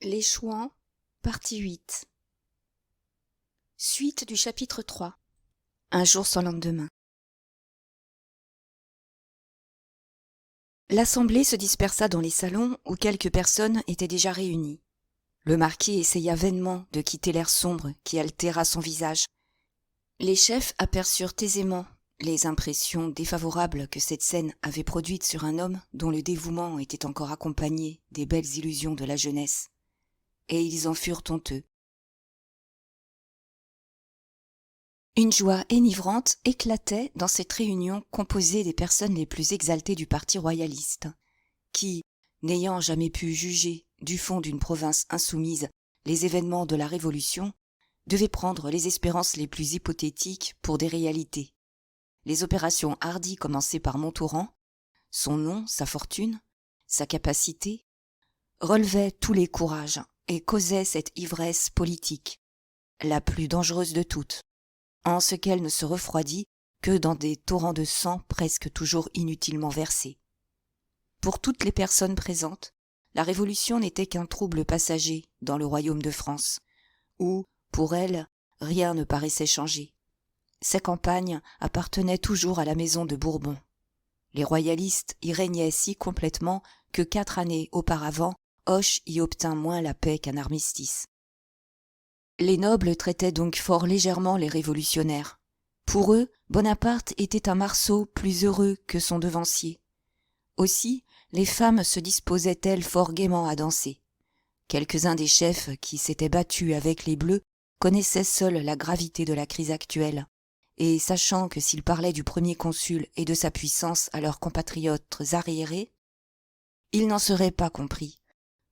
Les Chouans, partie 8. Suite du chapitre 3. Un jour sans lendemain. L'assemblée se dispersa dans les salons où quelques personnes étaient déjà réunies. Le marquis essaya vainement de quitter l'air sombre qui altéra son visage. Les chefs aperçurent aisément les impressions défavorables que cette scène avait produites sur un homme dont le dévouement était encore accompagné des belles illusions de la jeunesse. Et ils en furent honteux. Une joie enivrante éclatait dans cette réunion composée des personnes les plus exaltées du parti royaliste, qui, n'ayant jamais pu juger du fond d'une province insoumise les événements de la Révolution, devaient prendre les espérances les plus hypothétiques pour des réalités. Les opérations hardies commencées par Montauran, son nom, sa fortune, sa capacité, relevaient tous les courages et causaient cette ivresse politique, la plus dangereuse de toutes, en ce qu'elle ne se refroidit que dans des torrents de sang presque toujours inutilement versés. Pour toutes les personnes présentes, la Révolution n'était qu'un trouble passager dans le royaume de France, où, pour elle, rien ne paraissait changer. Sa campagne appartenait toujours à la maison de Bourbon. Les royalistes y régnaient si complètement que 4 années auparavant, Hoche y obtint moins la paix qu'un armistice. Les nobles traitaient donc fort légèrement les révolutionnaires. Pour eux, Bonaparte était un Marceau plus heureux que son devancier. Aussi, les femmes se disposaient-elles fort gaiement à danser. Quelques-uns des chefs qui s'étaient battus avec les Bleus connaissaient seuls la gravité de la crise actuelle, et sachant que s'ils parlaient du premier consul et de sa puissance à leurs compatriotes arriérés, ils n'en seraient pas compris.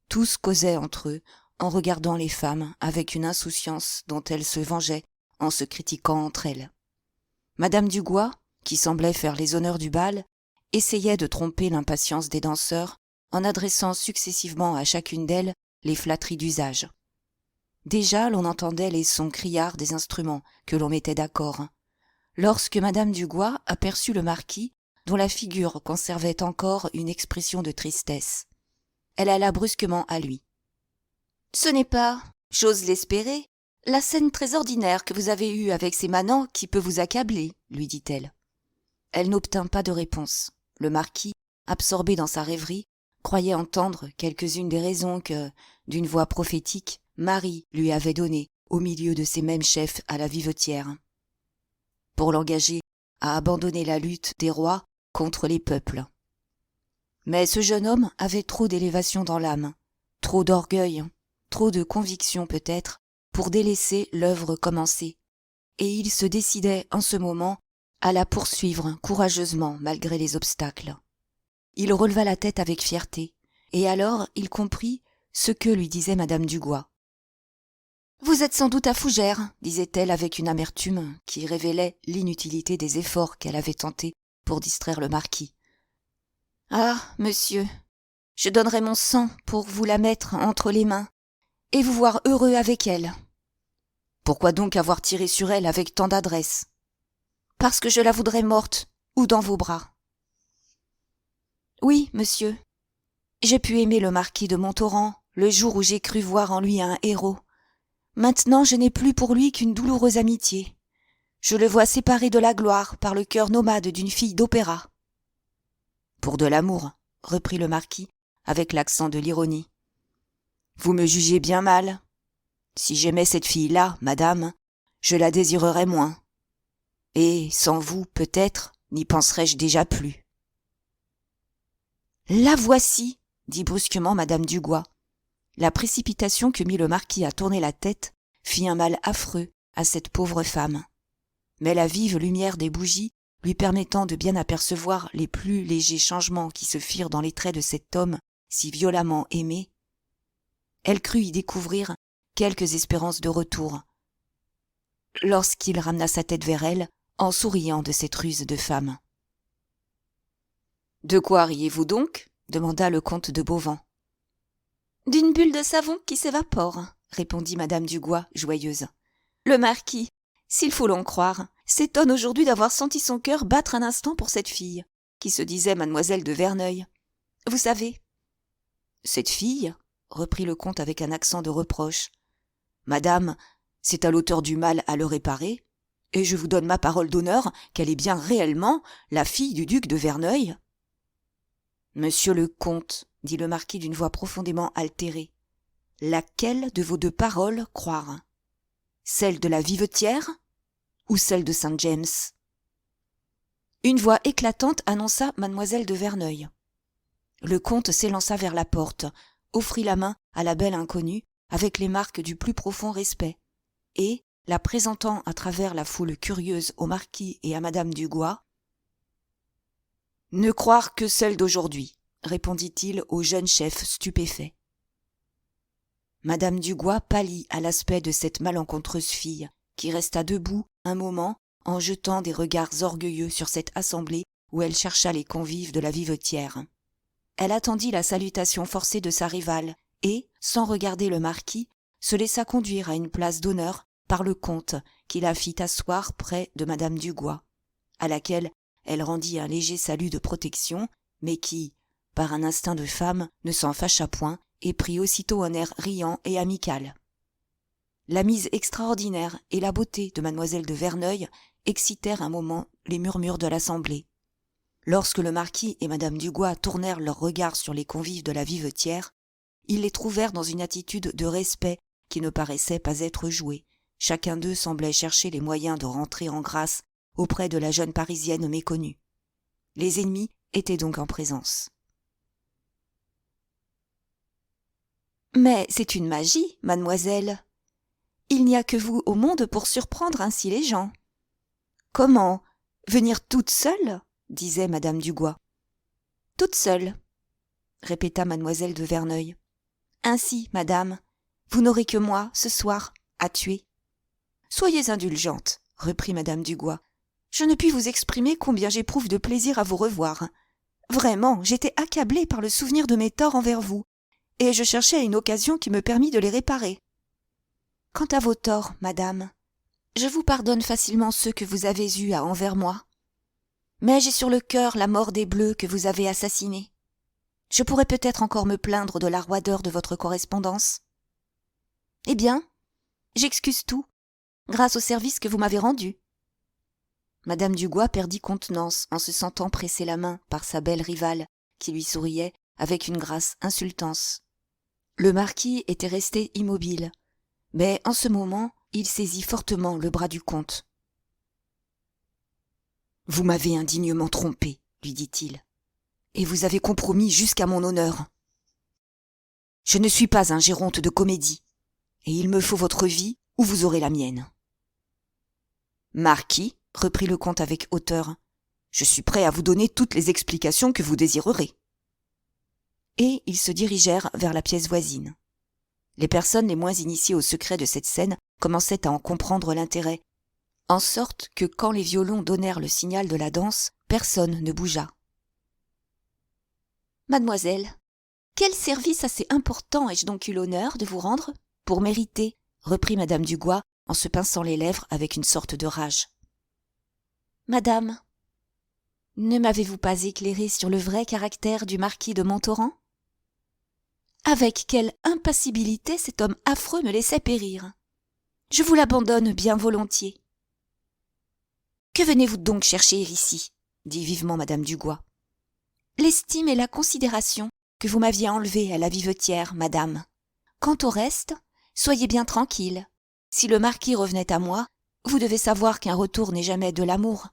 Tous causaient entre eux, en regardant les femmes avec une insouciance dont elles se vengeaient en se critiquant entre elles. Madame Dugois, qui semblait faire les honneurs du bal, essayait de tromper l'impatience des danseurs en adressant successivement à chacune d'elles les flatteries d'usage. Déjà l'on entendait les sons criards des instruments que l'on mettait d'accord, lorsque Madame Dugois aperçut le marquis, dont la figure conservait encore une expression de tristesse. Elle alla brusquement à lui. « Ce n'est pas, j'ose l'espérer, la scène très ordinaire que vous avez eue avec ces manants qui peut vous accabler, lui dit-elle. Elle n'obtint pas de réponse. Le marquis, absorbé dans sa rêverie, croyait entendre quelques-unes des raisons que, d'une voix prophétique, Marie lui avait données au milieu de ces mêmes chefs à la vivetière, pour l'engager à abandonner la lutte des rois contre les peuples. Mais ce jeune homme avait trop d'élévation dans l'âme, trop d'orgueil, trop de conviction peut-être, pour délaisser l'œuvre commencée, et il se décidait en ce moment à la poursuivre courageusement malgré les obstacles. Il releva la tête avec fierté, et alors il comprit ce que lui disait Madame Dugois. « Vous êtes sans doute à Fougères, disait-elle avec une amertume qui révélait l'inutilité des efforts qu'elle avait tentés pour distraire le marquis. « Ah, monsieur, je donnerais mon sang pour vous la mettre entre les mains et vous voir heureux avec elle. »« Pourquoi donc avoir tiré sur elle avec tant d'adresse ? » ?»« Parce que je la voudrais morte ou dans vos bras. »« Oui, monsieur, j'ai pu aimer le marquis de Montauran le jour où j'ai cru voir en lui un héros. Maintenant, je n'ai plus pour lui qu'une douloureuse amitié. Je le vois séparé de la gloire par le cœur nomade d'une fille d'opéra. »« Pour de l'amour, » reprit le marquis avec l'accent de l'ironie. « Vous me jugez bien mal. Si j'aimais cette fille-là, madame, je la désirerais moins. Et, sans vous, peut-être, n'y penserais-je déjà plus. »« La voici !» dit brusquement Madame Dugois. La précipitation que mit le marquis à tourner la tête fit un mal affreux à cette pauvre femme. Mais la vive lumière des bougies, lui permettant de bien apercevoir les plus légers changements qui se firent dans les traits de cet homme si violemment aimé, elle crut y découvrir quelques espérances de retour, lorsqu'il ramena sa tête vers elle en souriant de cette ruse de femme. « De quoi riez-vous donc ?» demanda le comte de Bauvan. « D'une bulle de savon qui s'évapore, » répondit Madame Dugois, joyeuse. « Le marquis, s'il faut l'en croire, s'étonne aujourd'hui d'avoir senti son cœur battre un instant pour cette fille, qui se disait mademoiselle de Verneuil. Vous savez. »« Cette fille ? reprit le comte avec un accent de reproche. « Madame, c'est à l'auteur du mal à le réparer, et je vous donne ma parole d'honneur qu'elle est bien réellement la fille du duc de Verneuil. » « Monsieur le comte, dit le marquis d'une voix profondément altérée, laquelle de vos deux paroles croire? Celle de la Vivetière ou celle de Saint-James ?» Une voix éclatante annonça mademoiselle de Verneuil. Le comte s'élança vers la porte, offrit la main à la belle inconnue avec les marques du plus profond respect, et, la présentant à travers la foule curieuse au marquis et à madame Dugois, « Ne croire que celle d'aujourd'hui, » répondit-il au jeune chef stupéfait. Madame Dugois pâlit à l'aspect de cette malencontreuse fille, qui resta debout un moment en jetant des regards orgueilleux sur cette assemblée où elle chercha les convives de la Vivetière. Elle attendit la salutation forcée de sa rivale et, sans regarder le marquis, se laissa conduire à une place d'honneur par le comte qui la fit asseoir près de madame Dugois, à laquelle elle rendit un léger salut de protection, mais qui, par un instinct de femme, ne s'en fâcha point et prit aussitôt un air riant et amical. La mise extraordinaire et la beauté de mademoiselle de Verneuil excitèrent un moment les murmures de l'assemblée. Lorsque le marquis et madame Dugois tournèrent leurs regards sur les convives de la Vivetière, ils les trouvèrent dans une attitude de respect qui ne paraissait pas être jouée. Chacun d'eux semblait chercher les moyens de rentrer en grâce auprès de la jeune Parisienne méconnue. Les ennemis étaient donc en présence. « Mais c'est une magie, mademoiselle. Il n'y a que vous au monde pour surprendre ainsi les gens. »« Comment ? Venir toute seule ?» disait madame Dugois. « Toute seule, » répéta mademoiselle de Verneuil. « Ainsi, madame, vous n'aurez que moi, ce soir, à tuer. »« Soyez indulgente, » reprit madame Dugois. « Je ne puis vous exprimer combien j'éprouve de plaisir à vous revoir. Vraiment, j'étais accablée par le souvenir de mes torts envers vous, et je cherchais une occasion qui me permît de les réparer. Quant à vos torts, madame, je vous pardonne facilement ceux que vous avez eus envers moi. Mais j'ai sur le cœur la mort des Bleus que vous avez assassinés. Je pourrais peut-être encore me plaindre de la roideur de votre correspondance. Eh bien, j'excuse tout, grâce au service que vous m'avez rendu. » Madame Dugois perdit contenance en se sentant presser la main par sa belle rivale, qui lui souriait avec une grâce insultante. Le marquis était resté immobile, mais en ce moment, il saisit fortement le bras du comte. « Vous m'avez indignement trompé, » lui dit-il, « et vous avez compromis jusqu'à mon honneur. Je ne suis pas un géronte de comédie, et il me faut votre vie ou vous aurez la mienne. »« Marquis, » reprit le comte avec hauteur, « je suis prêt à vous donner toutes les explications que vous désirerez. » Et ils se dirigèrent vers la pièce voisine. Les personnes les moins initiées au secret de cette scène commençaient à en comprendre l'intérêt, en sorte que quand les violons donnèrent le signal de la danse, personne ne bougea. « Mademoiselle, quel service assez important ai-je donc eu l'honneur de vous rendre pour mériter, » reprit madame Dugois en se pinçant les lèvres avec une sorte de rage. « Madame, ne m'avez-vous pas éclairé sur le vrai caractère du marquis de Montauran ? Avec quelle impassibilité cet homme affreux me laissait périr. Je vous l'abandonne bien volontiers. »« Que venez-vous donc chercher ici ?» dit vivement madame Dugois. « L'estime et la considération que vous m'aviez enlevées à la Vivetière, madame. Quant au reste, soyez bien tranquille. Si le marquis revenait à moi, vous devez savoir qu'un retour n'est jamais de l'amour. »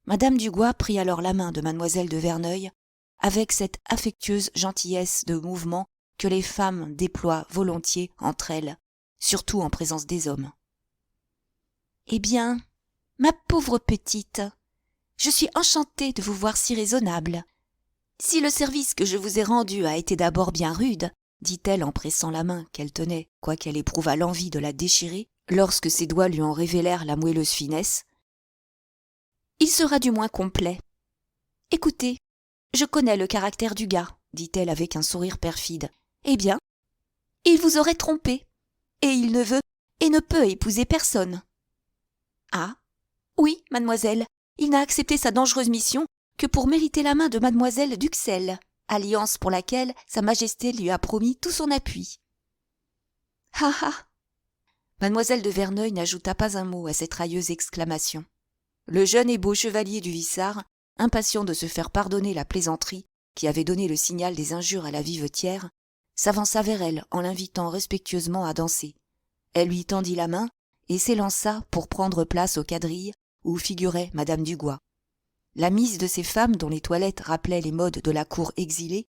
Madame Dugois prit alors la main de mademoiselle de Verneuil avec cette affectueuse gentillesse de mouvement que les femmes déploient volontiers entre elles, surtout en présence des hommes. « Eh bien, ma pauvre petite, je suis enchantée de vous voir si raisonnable. Si le service que je vous ai rendu a été d'abord bien rude, dit-elle en pressant la main qu'elle tenait, quoiqu'elle éprouvât l'envie de la déchirer, lorsque ses doigts lui en révélèrent la moelleuse finesse, il sera du moins complet. Écoutez, je connais le caractère du gars, dit-elle avec un sourire perfide. Eh bien, il vous aurait trompé, et il ne veut et ne peut épouser personne. Ah, oui, mademoiselle, il n'a accepté sa dangereuse mission que pour mériter la main de mademoiselle d'Uxelles, alliance pour laquelle Sa Majesté lui a promis tout son appui. » Ha ha ! Mademoiselle de Verneuil n'ajouta pas un mot à cette railleuse exclamation. Le jeune et beau chevalier du Vissard, impatient de se faire pardonner la plaisanterie qui avait donné le signal des injures à la vivetière, s'avança vers elle en l'invitant respectueusement à danser. Elle lui tendit la main et s'élança pour prendre place au quadrille où figurait Madame Dugois. La mise de ces femmes dont les toilettes rappelaient les modes de la cour exilée,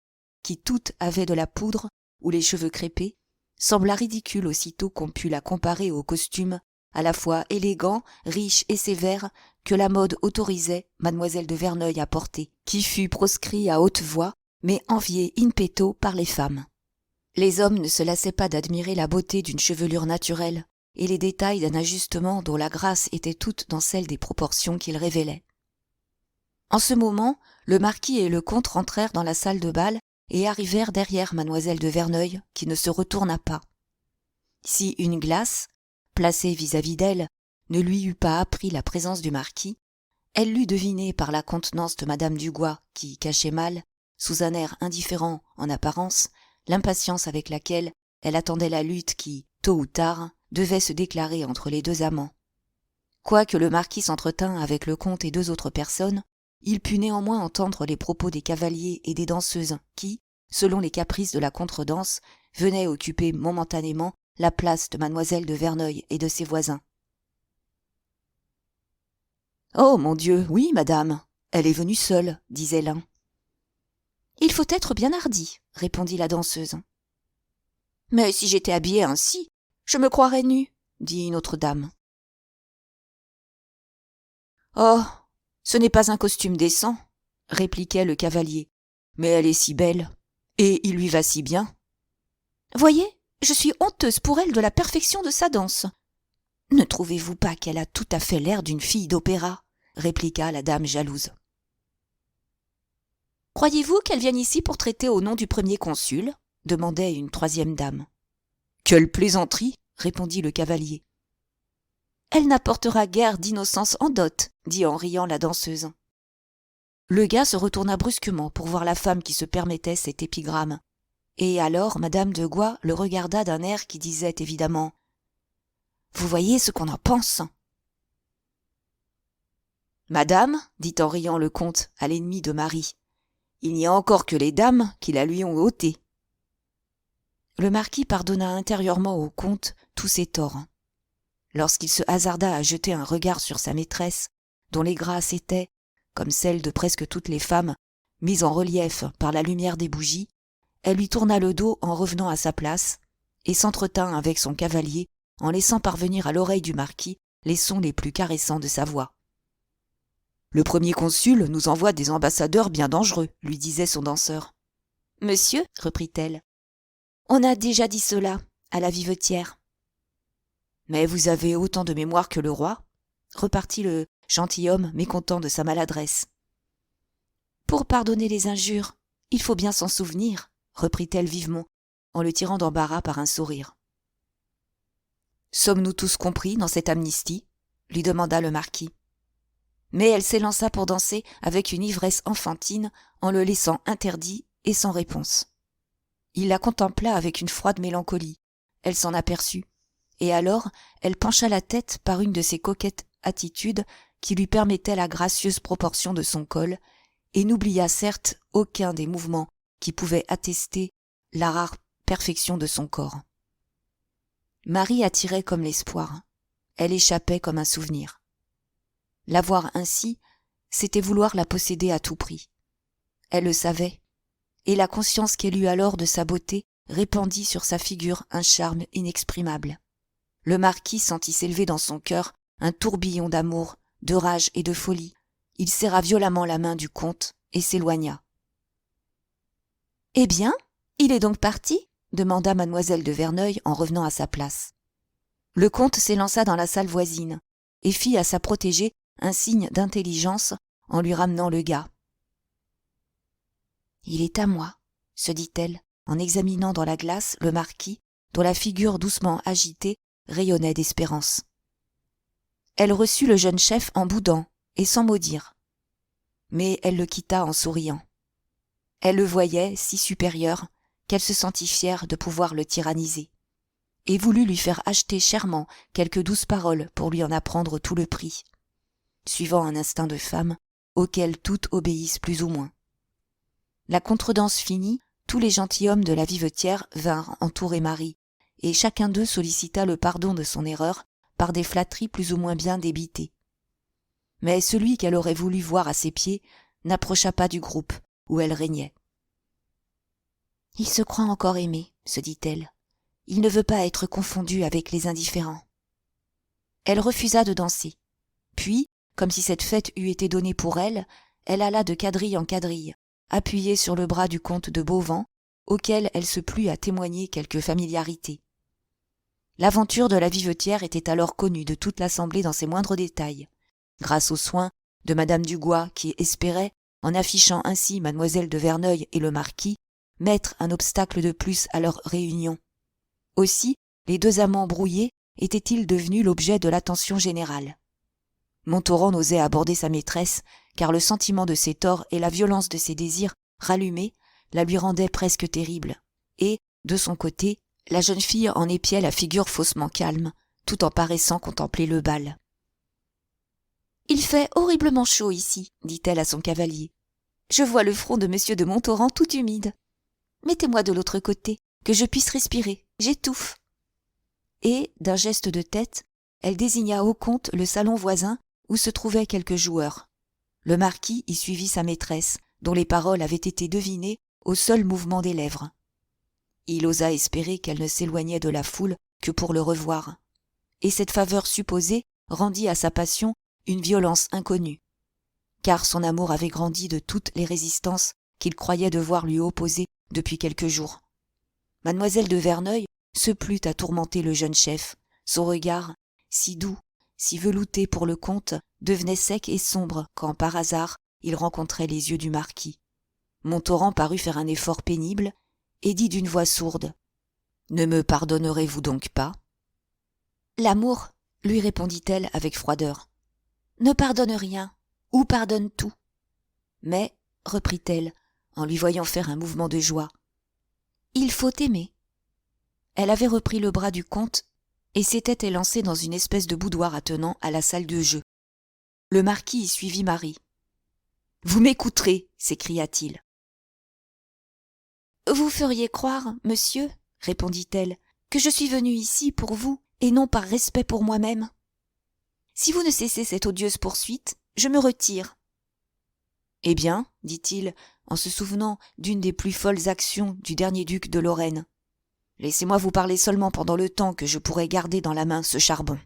qui toutes avaient de la poudre ou les cheveux crêpés, sembla ridicule aussitôt qu'on put la comparer aux costumes à la fois élégants, riches et sévères que la mode autorisait mademoiselle de Verneuil à porter, qui fut proscrit à haute voix, mais envié in petto par les femmes. Les hommes ne se lassaient pas d'admirer la beauté d'une chevelure naturelle et les détails d'un ajustement dont la grâce était toute dans celle des proportions qu'il révélait. En ce moment, le marquis et le comte rentrèrent dans la salle de bal et arrivèrent derrière mademoiselle de Verneuil, qui ne se retourna pas. Si une glace, placée vis-à-vis d'elle, ne lui eût pas appris la présence du marquis, elle l'eût deviné par la contenance de madame Dugois, qui cachait mal, sous un air indifférent en apparence, l'impatience avec laquelle elle attendait la lutte qui, tôt ou tard, devait se déclarer entre les deux amants. Quoique le marquis s'entretint avec le comte et deux autres personnes, il put néanmoins entendre les propos des cavaliers et des danseuses qui, selon les caprices de la contredanse, venaient occuper momentanément la place de mademoiselle de Verneuil et de ses voisins. « Oh, mon Dieu, oui, madame, elle est venue seule, » disait l'un. « Il faut être bien hardi, » répondit la danseuse. « Mais si j'étais habillée ainsi, je me croirais nue, » dit une autre dame. « Oh, ce n'est pas un costume décent, » répliquait le cavalier, « mais elle est si belle, et il lui va si bien. »« Voyez, je suis honteuse pour elle de la perfection de sa danse. »« Ne trouvez-vous pas qu'elle a tout à fait l'air d'une fille d'opéra ?» répliqua la dame jalouse. « Croyez-vous qu'elle vienne ici pour traiter au nom du premier consul ?» demandait une troisième dame. « Quelle plaisanterie !» répondit le cavalier. « Elle n'apportera guère d'innocence en dot, » dit en riant la danseuse. Le gars se retourna brusquement pour voir la femme qui se permettait cet épigramme. Et alors madame de Gois le regarda d'un air qui disait évidemment « Vous voyez ce qu'on en pense ?» « Madame, dit en riant le comte à l'ennemi de Marie, il n'y a encore que les dames qui la lui ont ôtée. » Le marquis pardonna intérieurement au comte tous ses torts. Lorsqu'il se hasarda à jeter un regard sur sa maîtresse, dont les grâces étaient, comme celles de presque toutes les femmes, mises en relief par la lumière des bougies, elle lui tourna le dos en revenant à sa place et s'entretint avec son cavalier en laissant parvenir à l'oreille du marquis les sons les plus caressants de sa voix. « Le premier consul nous envoie des ambassadeurs bien dangereux, » lui disait son danseur. « Monsieur, » reprit-elle, « on a déjà dit cela à la vivetière. »« Mais vous avez autant de mémoire que le roi, » repartit le gentilhomme mécontent de sa maladresse. « Pour pardonner les injures, il faut bien s'en souvenir, » reprit-elle vivement, en le tirant d'embarras par un sourire. « Sommes-nous tous compris dans cette amnistie ?» lui demanda le marquis. Mais elle s'élança pour danser avec une ivresse enfantine en le laissant interdit et sans réponse. Il la contempla avec une froide mélancolie. Elle s'en aperçut. Et alors, elle pencha la tête par une de ces coquettes attitudes qui lui permettaient la gracieuse proportion de son col et n'oublia certes aucun des mouvements qui pouvaient attester la rare perfection de son corps. Marie attirait comme l'espoir. Elle échappait comme un souvenir. La voir ainsi, c'était vouloir la posséder à tout prix. Elle le savait, et la conscience qu'elle eut alors de sa beauté répandit sur sa figure un charme inexprimable. Le marquis sentit s'élever dans son cœur un tourbillon d'amour, de rage et de folie. Il serra violemment la main du comte et s'éloigna. « Eh bien, il est donc parti ?» demanda mademoiselle de Verneuil en revenant à sa place. Le comte s'élança dans la salle voisine et fit à sa protégée un signe d'intelligence en lui ramenant le gars. « Il est à moi, » se dit-elle, en examinant dans la glace le marquis, dont la figure doucement agitée rayonnait d'espérance. Elle reçut le jeune chef en boudant et sans mot dire. Mais elle le quitta en souriant. Elle le voyait si supérieur qu'elle se sentit fière de pouvoir le tyranniser, et voulut lui faire acheter chèrement quelques douces paroles pour lui en apprendre tout le prix, suivant un instinct de femme auquel toutes obéissent plus ou moins. La contredanse finie, tous les gentilshommes de la Vivetière vinrent entourer Marie, et chacun d'eux sollicita le pardon de son erreur par des flatteries plus ou moins bien débitées. Mais celui qu'elle aurait voulu voir à ses pieds n'approcha pas du groupe où elle régnait. « Il se croit encore aimé, se dit-elle. Il ne veut pas être confondu avec les indifférents. » Elle refusa de danser. Puis, comme si cette fête eût été donnée pour elle, elle alla de quadrille en quadrille, appuyée sur le bras du comte de Beauvant, auquel elle se plut à témoigner quelque familiarité. L'aventure de la Vivetière était alors connue de toute l'assemblée dans ses moindres détails, grâce aux soins de madame Dugois qui espérait, en affichant ainsi mademoiselle de Verneuil et le marquis, mettre un obstacle de plus à leur réunion. Aussi, les deux amants brouillés étaient-ils devenus l'objet de l'attention générale. Montauran n'osait aborder sa maîtresse, car le sentiment de ses torts et la violence de ses désirs rallumés la lui rendaient presque terrible, et, de son côté, la jeune fille en épiait la figure faussement calme, tout en paraissant contempler le bal. « Il fait horriblement chaud ici, dit-elle à son cavalier. Je vois le front de monsieur de Montauran tout humide. Mettez-moi de l'autre côté, que je puisse respirer, j'étouffe. » Et, d'un geste de tête, elle désigna au comte le salon voisin où se trouvaient quelques joueurs. Le marquis y suivit sa maîtresse, dont les paroles avaient été devinées au seul mouvement des lèvres. Il osa espérer qu'elle ne s'éloignait de la foule que pour le revoir, et cette faveur supposée rendit à sa passion une violence inconnue, car son amour avait grandi de toutes les résistances qu'il croyait devoir lui opposer depuis quelques jours. Mademoiselle de Verneuil se plut à tourmenter le jeune chef. Son regard, si doux, si velouté pour le comte, devenait sec et sombre quand, par hasard, il rencontrait les yeux du marquis. Montauran parut faire un effort pénible et dit d'une voix sourde : « Ne me pardonnerez-vous donc pas ?» « L'amour, lui répondit-elle avec froideur, ne pardonne rien, ou pardonne tout. Mais, reprit-elle, en lui voyant faire un mouvement de joie, il faut aimer. » Elle avait repris le bras du comte et s'était élancée dans une espèce de boudoir attenant à la salle de jeu. Le marquis y suivit Marie. « Vous m'écouterez, s'écria-t-il. « Vous feriez croire, monsieur, répondit-elle, que je suis venue ici pour vous et non par respect pour moi-même. Si vous ne cessez cette odieuse poursuite, je me retire. » « Eh bien, dit-il, en se souvenant d'une des plus folles actions du dernier duc de Lorraine, laissez-moi vous parler seulement pendant le temps que je pourrai garder dans la main ce charbon. »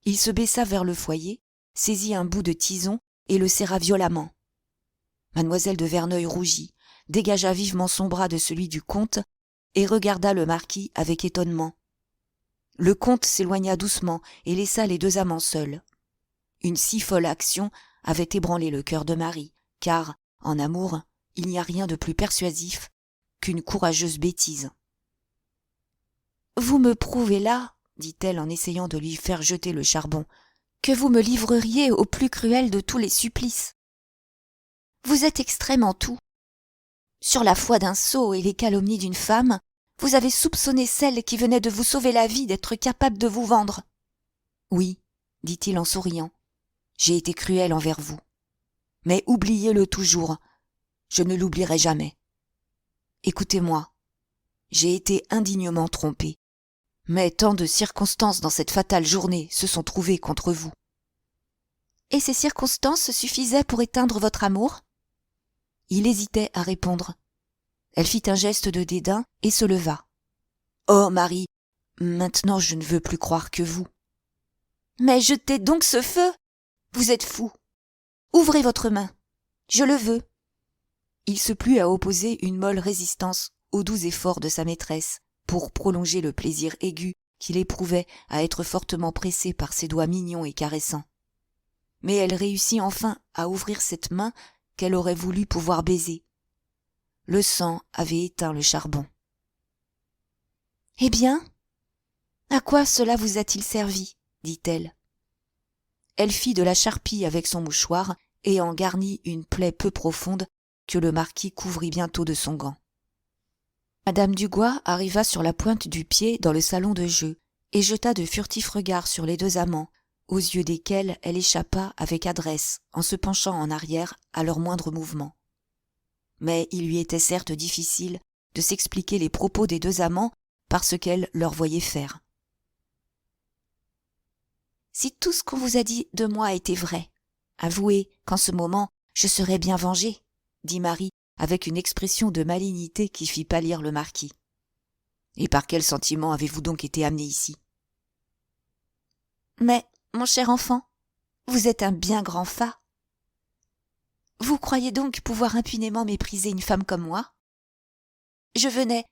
Il se baissa vers le foyer, saisit un bout de tison et le serra violemment. Mademoiselle de Verneuil rougit, dégagea vivement son bras de celui du comte et regarda le marquis avec étonnement. Le comte s'éloigna doucement et laissa les deux amants seuls. Une si folle action avait ébranlé le cœur de Marie, car, en amour, il n'y a rien de plus persuasif qu'une courageuse bêtise. « Vous me prouvez là, dit-elle en essayant de lui faire jeter le charbon, que vous me livreriez au plus cruel de tous les supplices. Vous êtes extrême en tout. Sur la foi d'un sot et les calomnies d'une femme, vous avez soupçonné celle qui venait de vous sauver la vie d'être capable de vous vendre. »« Oui, dit-il en souriant, j'ai été cruel envers vous. Mais oubliez-le toujours, je ne l'oublierai jamais. Écoutez-moi, j'ai été indignement trompé, mais tant de circonstances dans cette fatale journée se sont trouvées contre vous. »« Et ces circonstances suffisaient pour éteindre votre amour ?» Il hésitait à répondre. Elle fit un geste de dédain et se leva. « Oh, Marie, maintenant je ne veux plus croire que vous. »« Mais jetez donc ce feu ! Vous êtes fou. Ouvrez votre main. Je le veux. » Il se plut à opposer une molle résistance aux doux efforts de sa maîtresse pour prolonger le plaisir aigu qu'il éprouvait à être fortement pressé par ses doigts mignons et caressants. Mais elle réussit enfin à ouvrir cette main qu'elle aurait voulu pouvoir baiser. Le sang avait éteint le charbon. « Eh bien, à quoi cela vous a-t-il servi ?» dit-elle. Elle fit de la charpie avec son mouchoir et en garnit une plaie peu profonde que le marquis couvrit bientôt de son gant. Madame Dugois arriva sur la pointe du pied dans le salon de jeu et jeta de furtifs regards sur les deux amants, aux yeux desquels elle échappa avec adresse en se penchant en arrière à leur moindre mouvement. Mais il lui était certes difficile de s'expliquer les propos des deux amants par ce qu'elle leur voyait faire. « Si tout ce qu'on vous a dit de moi était vrai, avouez qu'en ce moment je serais bien vengée, » dit Marie avec une expression de malignité qui fit pâlir le marquis. « Et par quel sentiment avez-vous donc été amené ici ?»« Mais, mon cher enfant, vous êtes un bien grand fat. Vous croyez donc pouvoir impunément mépriser une femme comme moi ? Je venais,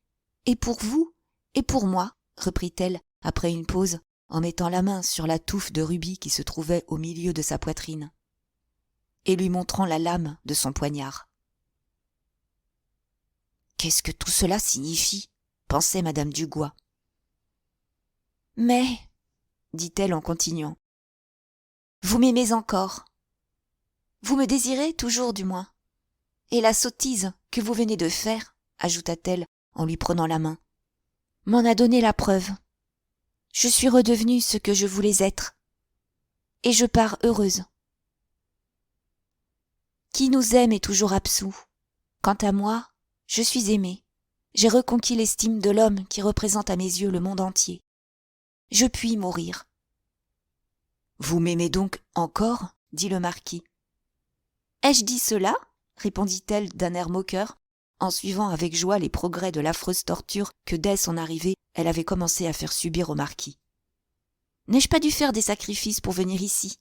et pour vous, et pour moi, reprit-elle après une pause, en mettant la main sur la touffe de rubis qui se trouvait au milieu de sa poitrine, et lui montrant la lame de son poignard. « Qu'est-ce que tout cela signifie ?» pensait madame Dugois. « Mais, dit-elle en continuant, vous m'aimez encore. Vous me désirez toujours du moins. Et la sottise que vous venez de faire, ajouta-t-elle en lui prenant la main, m'en a donné la preuve. Je suis redevenue ce que je voulais être. Et je pars heureuse. Qui nous aime est toujours absous. Quant à moi, je suis aimée. J'ai reconquis l'estime de l'homme qui représente à mes yeux le monde entier. Je puis mourir. »« Vous m'aimez donc encore ?» dit le marquis. « Ai-je dit cela ?» répondit-elle d'un air moqueur, en suivant avec joie les progrès de l'affreuse torture que dès son arrivée elle avait commencé à faire subir au marquis. « N'ai-je pas dû faire des sacrifices pour venir ici ?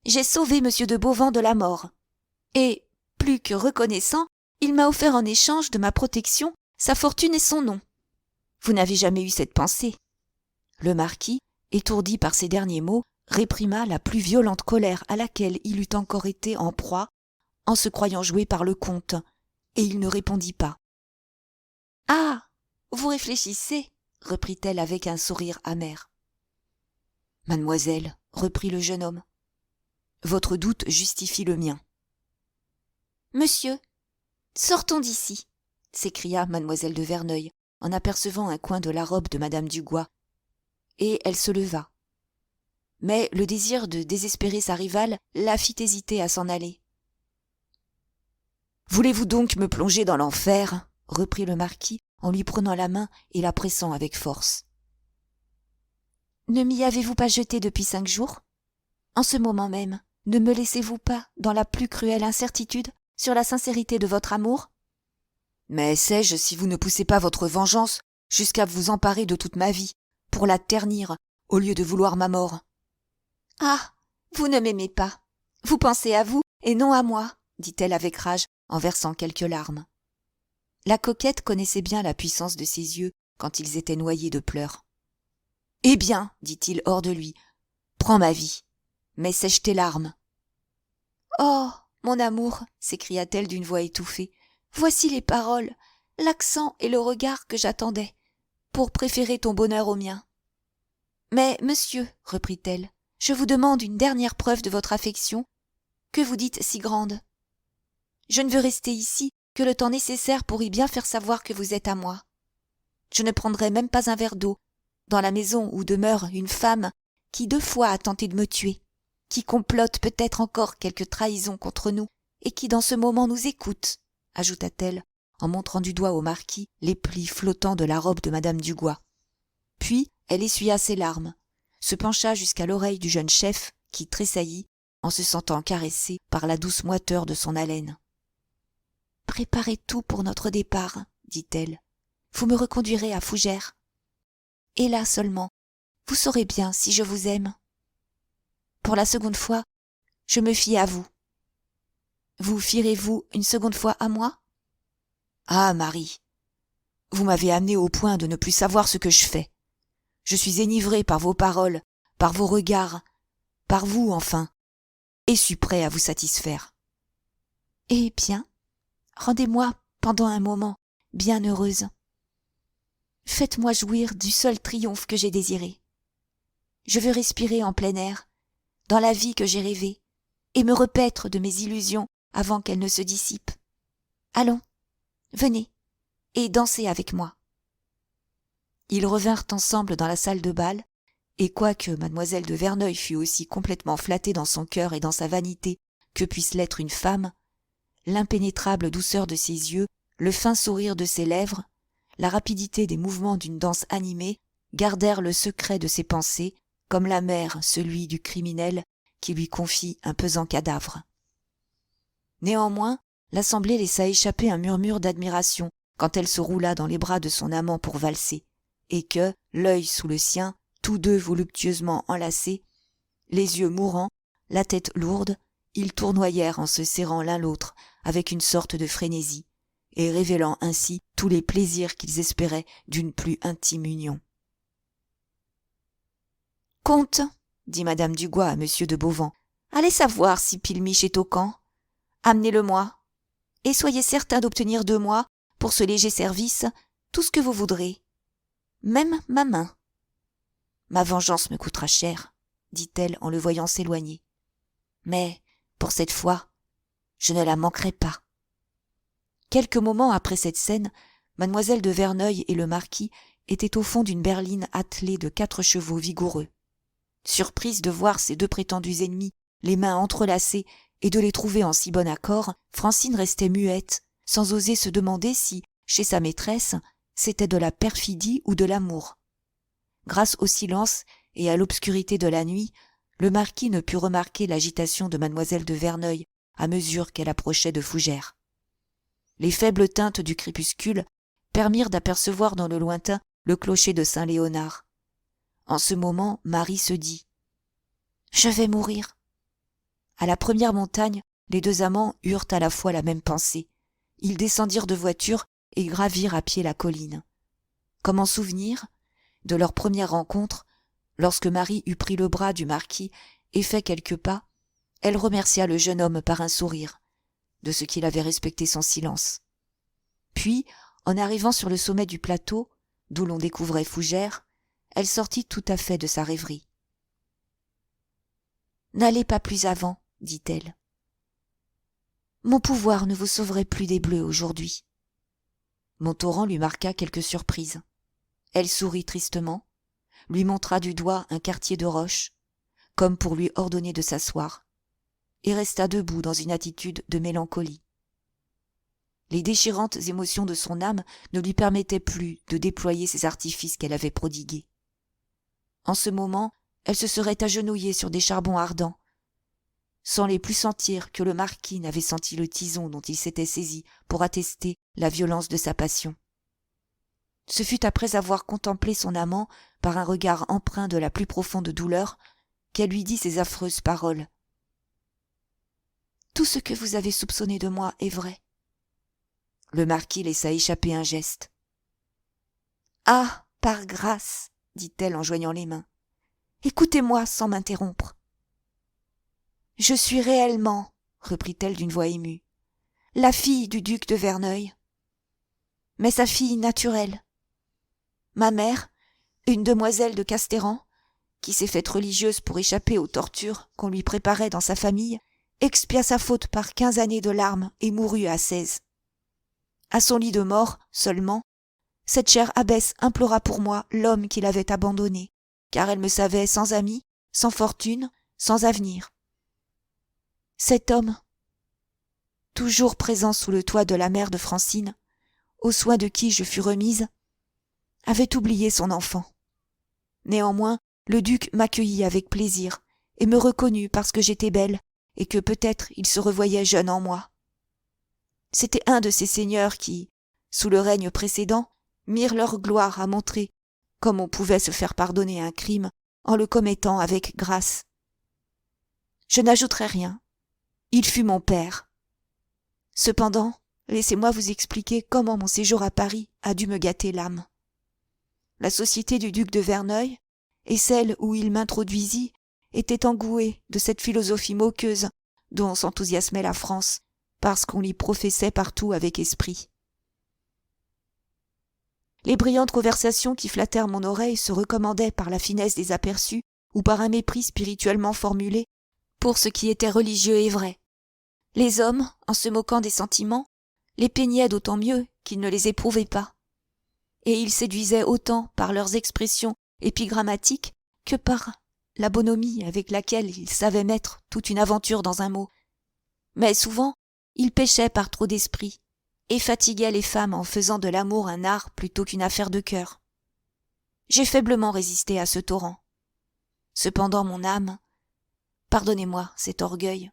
J'ai sauvé monsieur de Beauvand de la mort. Et, plus que reconnaissant, il m'a offert en échange de ma protection sa fortune et son nom. Vous n'avez jamais eu cette pensée. » Le marquis, étourdi par ces derniers mots, réprima la plus violente colère à laquelle il eût encore été en proie en se croyant joué par le comte, et il ne répondit pas. « Ah, vous réfléchissez, reprit-elle avec un sourire amer. « Mademoiselle, reprit le jeune homme, votre doute justifie le mien. »« Monsieur, sortons d'ici, s'écria mademoiselle de Verneuil en apercevant un coin de la robe de madame Dugois, et elle se leva. Mais le désir de désespérer sa rivale la fit hésiter à s'en aller. « Voulez-vous donc me plonger dans l'enfer ?» reprit le marquis en lui prenant la main et la pressant avec force. « Ne m'y avez-vous pas jeté depuis 5 jours ? En ce moment même, ne me laissez-vous pas dans la plus cruelle incertitude sur la sincérité de votre amour ? Mais sais-je si vous ne poussez pas votre vengeance jusqu'à vous emparer de toute ma vie, pour la ternir, au lieu de vouloir ma mort ? Ah, vous ne m'aimez pas. Vous pensez à vous et non à moi, dit-elle avec rage en versant quelques larmes. La coquette connaissait bien la puissance de ses yeux quand ils étaient noyés de pleurs. « Eh bien, dit-il hors de lui, prends ma vie, mais sèche tes larmes. »« Oh, mon amour, s'écria-t-elle d'une voix étouffée, voici les paroles, l'accent et le regard que j'attendais, pour préférer ton bonheur au mien. Mais, monsieur, reprit-elle, je vous demande une dernière preuve de votre affection, que vous dites si grande. Je ne veux rester ici que le temps nécessaire pour y bien faire savoir que vous êtes à moi. Je ne prendrai même pas un verre d'eau, dans la maison où demeure une femme qui 2 fois a tenté de me tuer, qui complote peut-être encore quelque trahison contre nous, et qui dans ce moment nous écoute, ajouta-t-elle, en montrant du doigt au marquis les plis flottants de la robe de madame Dugois. Puis elle essuya ses larmes, se pencha jusqu'à l'oreille du jeune chef qui tressaillit en se sentant caressé par la douce moiteur de son haleine. « Préparez tout pour notre départ, dit-elle. Vous me reconduirez à Fougères. Et là seulement, vous saurez bien si je vous aime. Pour la seconde fois, je me fie à vous. Vous fierez-vous une seconde fois à moi ? Ah, Marie, vous m'avez amené au point de ne plus savoir ce que je fais. Je suis enivré par vos paroles, par vos regards, par vous enfin, et suis prêt à vous satisfaire. Eh bien, rendez-moi pendant un moment bien heureuse. Faites-moi jouir du seul triomphe que j'ai désiré. Je veux respirer en plein air, dans la vie que j'ai rêvée, et me repaître de mes illusions avant qu'elles ne se dissipent. Allons, venez, et dansez avec moi. » Ils revinrent ensemble dans la salle de bal, et quoique mademoiselle de Verneuil fût aussi complètement flattée dans son cœur et dans sa vanité que puisse l'être une femme, l'impénétrable douceur de ses yeux, le fin sourire de ses lèvres, la rapidité des mouvements d'une danse animée gardèrent le secret de ses pensées, comme la mer celui du criminel qui lui confie un pesant cadavre. Néanmoins, l'assemblée laissa échapper un murmure d'admiration quand elle se roula dans les bras de son amant pour valser, et que, l'œil sous le sien, tous deux voluptueusement enlacés, les yeux mourants, la tête lourde, ils tournoyèrent en se serrant l'un l'autre avec une sorte de frénésie, et révélant ainsi tous les plaisirs qu'ils espéraient d'une plus intime union. « Comte, dit madame Dugois à monsieur de Bauvan, allez savoir si Pilmiche est au camp. Amenez-le-moi, et soyez certain d'obtenir de moi, pour ce léger service, tout ce que vous voudrez, même ma main. Ma vengeance me coûtera cher, dit-elle en le voyant s'éloigner. Mais, pour cette fois, je ne la manquerai pas. » Quelques moments après cette scène, mademoiselle de Verneuil et le marquis étaient au fond d'une berline attelée de 4 chevaux vigoureux. Surprise de voir ces deux prétendus ennemis, les mains entrelacées, et de les trouver en si bon accord, Francine restait muette, sans oser se demander si, chez sa maîtresse, c'était de la perfidie ou de l'amour. Grâce au silence et à l'obscurité de la nuit, le marquis ne put remarquer l'agitation de mademoiselle de Verneuil à mesure qu'elle approchait de Fougères. Les faibles teintes du crépuscule permirent d'apercevoir dans le lointain le clocher de Saint-Léonard. En ce moment, Marie se dit « Je vais mourir ». À la première montagne, les deux amants eurent à la fois la même pensée. Ils descendirent de voiture et gravirent à pied la colline. Comme en souvenir, de leur première rencontre, lorsque Marie eut pris le bras du marquis et fait quelques pas, elle remercia le jeune homme par un sourire, de ce qu'il avait respecté son silence. Puis, en arrivant sur le sommet du plateau, d'où l'on découvrait Fougères, elle sortit tout à fait de sa rêverie. « N'allez pas plus avant, dit-elle. Mon pouvoir ne vous sauverait plus des bleus aujourd'hui. » Montauran lui marqua quelque surprise. Elle sourit tristement, lui montra du doigt un quartier de roche, comme pour lui ordonner de s'asseoir, et resta debout dans une attitude de mélancolie. Les déchirantes émotions de son âme ne lui permettaient plus de déployer ces artifices qu'elle avait prodigués. En ce moment, elle se serait agenouillée sur des charbons ardents, sans les plus sentir que le marquis n'avait senti le tison dont il s'était saisi pour attester la violence de sa passion. Ce fut après avoir contemplé son amant par un regard empreint de la plus profonde douleur qu'elle lui dit ces affreuses paroles. « Tout ce que vous avez soupçonné de moi est vrai. » Le marquis laissa échapper un geste. « Ah, par grâce, dit-elle en joignant les mains, écoutez-moi sans m'interrompre. Je suis réellement, reprit-elle d'une voix émue, la fille du duc de Verneuil, mais sa fille naturelle. Ma mère, une demoiselle de Castéran, qui s'est faite religieuse pour échapper aux tortures qu'on lui préparait dans sa famille, expia sa faute par 15 années de larmes et mourut à 16. À son lit de mort, seulement, cette chère abbesse implora pour moi l'homme qui l'avait abandonnée, car elle me savait sans amis, sans fortune, sans avenir. Cet homme, toujours présent sous le toit de la mère de Francine, aux soins de qui je fus remise, avait oublié son enfant. Néanmoins, le duc m'accueillit avec plaisir et me reconnut parce que j'étais belle et que peut-être il se revoyait jeune en moi. C'était un de ces seigneurs qui, sous le règne précédent, mirent leur gloire à montrer comme on pouvait se faire pardonner un crime en le commettant avec grâce. Je n'ajouterai rien. Il fut mon père. Cependant, laissez-moi vous expliquer comment mon séjour à Paris a dû me gâter l'âme. La société du duc de Verneuil et celle où il m'introduisit étaient engouées de cette philosophie moqueuse dont s'enthousiasmait la France, parce qu'on l'y professait partout avec esprit. Les brillantes conversations qui flattèrent mon oreille se recommandaient par la finesse des aperçus ou par un mépris spirituellement formulé pour ce qui était religieux et vrai. Les hommes, en se moquant des sentiments, les peignaient d'autant mieux qu'ils ne les éprouvaient pas. Et ils séduisaient autant par leurs expressions épigrammatiques que par la bonhomie avec laquelle ils savaient mettre toute une aventure dans un mot. Mais souvent, ils péchaient par trop d'esprit et fatiguaient les femmes en faisant de l'amour un art plutôt qu'une affaire de cœur. J'ai faiblement résisté à ce torrent. Cependant mon âme, pardonnez-moi cet orgueil,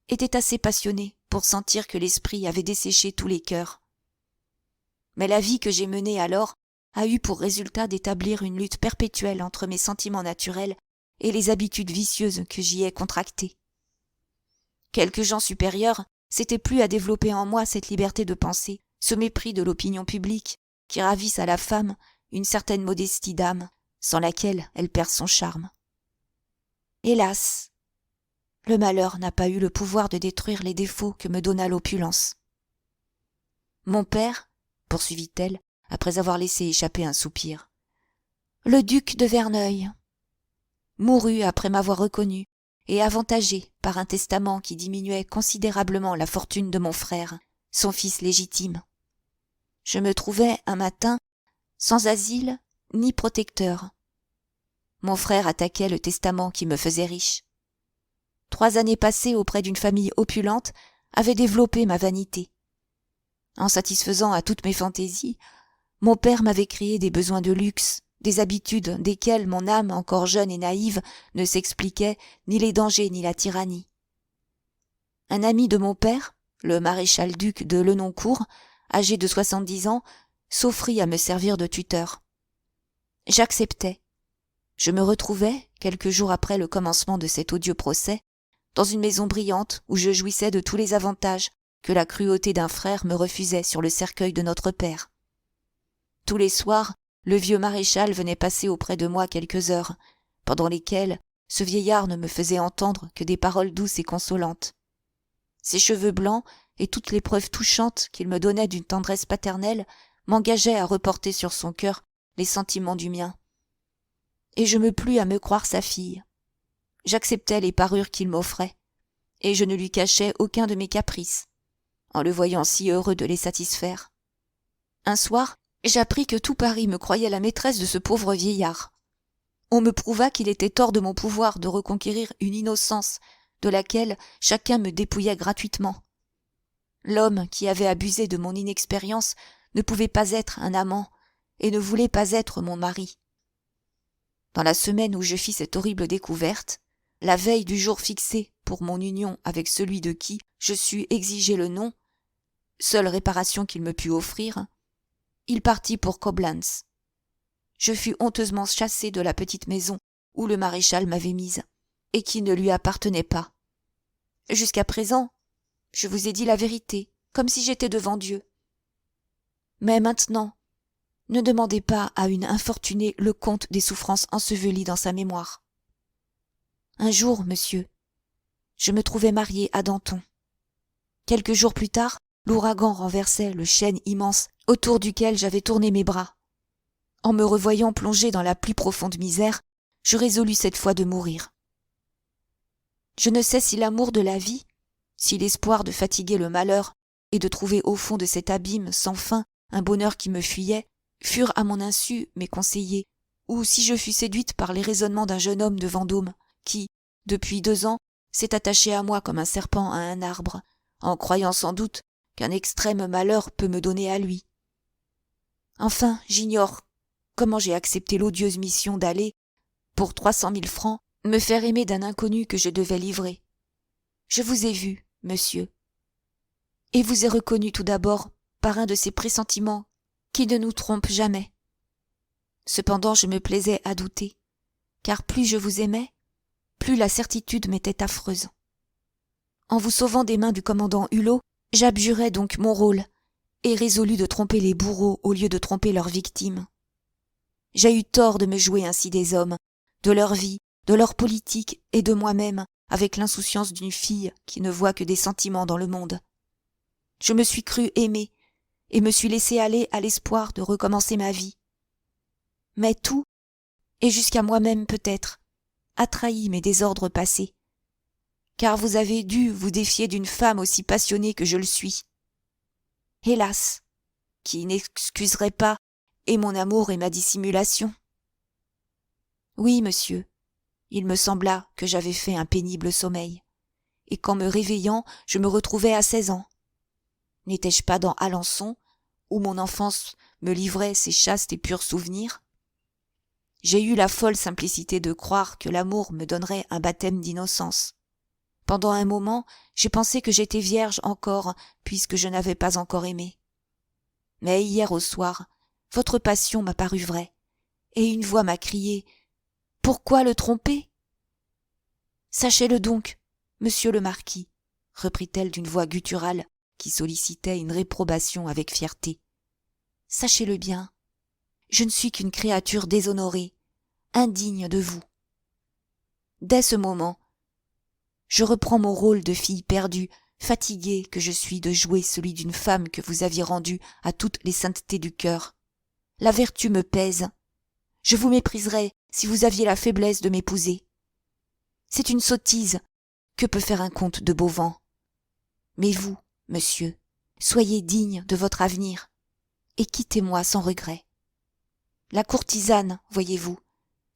était assez passionnée pour sentir que l'esprit avait desséché tous les cœurs. Mais la vie que j'ai menée alors a eu pour résultat d'établir une lutte perpétuelle entre mes sentiments naturels et les habitudes vicieuses que j'y ai contractées. Quelques gens supérieurs s'étaient plu à développer en moi cette liberté de penser, ce mépris de l'opinion publique, qui ravissent à la femme une certaine modestie d'âme, sans laquelle elle perd son charme. Hélas, le malheur n'a pas eu le pouvoir de détruire les défauts que me donna l'opulence. Mon père, poursuivit-elle, après avoir laissé échapper un soupir, le duc de Verneuil, mourut après m'avoir reconnu et avantagé par un testament qui diminuait considérablement la fortune de mon frère, son fils légitime. Je me trouvais un matin sans asile ni protecteur. Mon frère attaquait le testament qui me faisait riche. 3 années passées auprès d'une famille opulente avaient développé ma vanité. En satisfaisant à toutes mes fantaisies, mon père m'avait créé des besoins de luxe, des habitudes desquelles mon âme encore jeune et naïve ne s'expliquait ni les dangers ni la tyrannie. Un ami de mon père, le maréchal-duc de Lenoncourt, âgé de 70 ans, s'offrit à me servir de tuteur. J'acceptai. Je me retrouvai, quelques jours après le commencement de cet odieux procès, dans une maison brillante où je jouissais de tous les avantages que la cruauté d'un frère me refusait sur le cercueil de notre père. Tous les soirs, le vieux maréchal venait passer auprès de moi quelques heures, pendant lesquelles ce vieillard ne me faisait entendre que des paroles douces et consolantes. Ses cheveux blancs et toutes les preuves touchantes qu'il me donnait d'une tendresse paternelle m'engageaient à reporter sur son cœur les sentiments du mien. Et je me plus à me croire sa fille. J'acceptais les parures qu'il m'offrait, et je ne lui cachais aucun de mes caprices, en le voyant si heureux de les satisfaire. Un soir, j'appris que tout Paris me croyait la maîtresse de ce pauvre vieillard. On me prouva qu'il était hors de mon pouvoir de reconquérir une innocence de laquelle chacun me dépouillait gratuitement. L'homme qui avait abusé de mon inexpérience ne pouvait pas être un amant et ne voulait pas être mon mari. Dans la semaine où je fis cette horrible découverte, la veille du jour fixé pour mon union avec celui de qui je sus exiger le nom, seule réparation qu'il me put offrir, il partit pour Coblentz. Je fus honteusement chassée de la petite maison où le maréchal m'avait mise, et qui ne lui appartenait pas. Jusqu'à présent, je vous ai dit la vérité, comme si j'étais devant Dieu. Mais maintenant, ne demandez pas à une infortunée le compte des souffrances ensevelies dans sa mémoire. Un jour, monsieur, je me trouvais mariée à Danton. Quelques jours plus tard, l'ouragan renversait le chêne immense autour duquel j'avais tourné mes bras. En me revoyant plongée dans la plus profonde misère, je résolus cette fois de mourir. Je ne sais si l'amour de la vie, si l'espoir de fatiguer le malheur et de trouver au fond de cet abîme sans fin un bonheur qui me fuyait, furent à mon insu mes conseillers, ou si je fus séduite par les raisonnements d'un jeune homme de Vendôme, qui, depuis 2 ans, s'est attaché à moi comme un serpent à un arbre, en croyant sans doute qu'un extrême malheur peut me donner à lui. Enfin, j'ignore comment j'ai accepté l'odieuse mission d'aller, pour 300 000 francs, me faire aimer d'un inconnu que je devais livrer. Je vous ai vu, monsieur, et vous ai reconnu tout d'abord par un de ces pressentiments qui ne nous trompent jamais. Cependant, je me plaisais à douter, car plus je vous aimais, plus la certitude m'était affreuse. En vous sauvant des mains du commandant Hulot, j'abjurais donc mon rôle, et résolus de tromper les bourreaux au lieu de tromper leurs victimes. J'ai eu tort de me jouer ainsi des hommes, de leur vie, de leur politique et de moi-même, avec l'insouciance d'une fille qui ne voit que des sentiments dans le monde. Je me suis cru aimée, et me suis laissé aller à l'espoir de recommencer ma vie. Mais tout, et jusqu'à moi-même peut-être, a trahi mes désordres passés, car vous avez dû vous défier d'une femme aussi passionnée que je le suis. hélas, qui n'excuserait pas et mon amour et ma dissimulation. Oui, monsieur, il me sembla que j'avais fait un pénible sommeil, et qu'en me réveillant, je me retrouvais à 16 ans. N'étais-je pas dans Alençon, où mon enfance me livrait ses chastes et purs souvenirs? J'ai eu la folle simplicité de croire que l'amour me donnerait un baptême d'innocence. Pendant un moment, j'ai pensé que j'étais vierge encore, puisque je n'avais pas encore aimé. Mais hier au soir, votre passion m'a paru vraie, et une voix m'a crié « Pourquoi le tromper ?» Sachez-le donc, monsieur le marquis, reprit-elle d'une voix gutturale qui sollicitait une réprobation avec fierté. Sachez-le bien, je ne suis qu'une créature déshonorée, indigne de vous. Dès ce moment, je reprends mon rôle de fille perdue, fatiguée que je suis de jouer celui d'une femme que vous aviez rendue à toutes les saintetés du cœur. La vertu me pèse. Je vous mépriserais si vous aviez la faiblesse de m'épouser. C'est une sottise. Que peut faire un comte de Beauvant? Mais vous, monsieur, soyez digne de votre avenir, et quittez-moi sans regret. La courtisane, voyez-vous,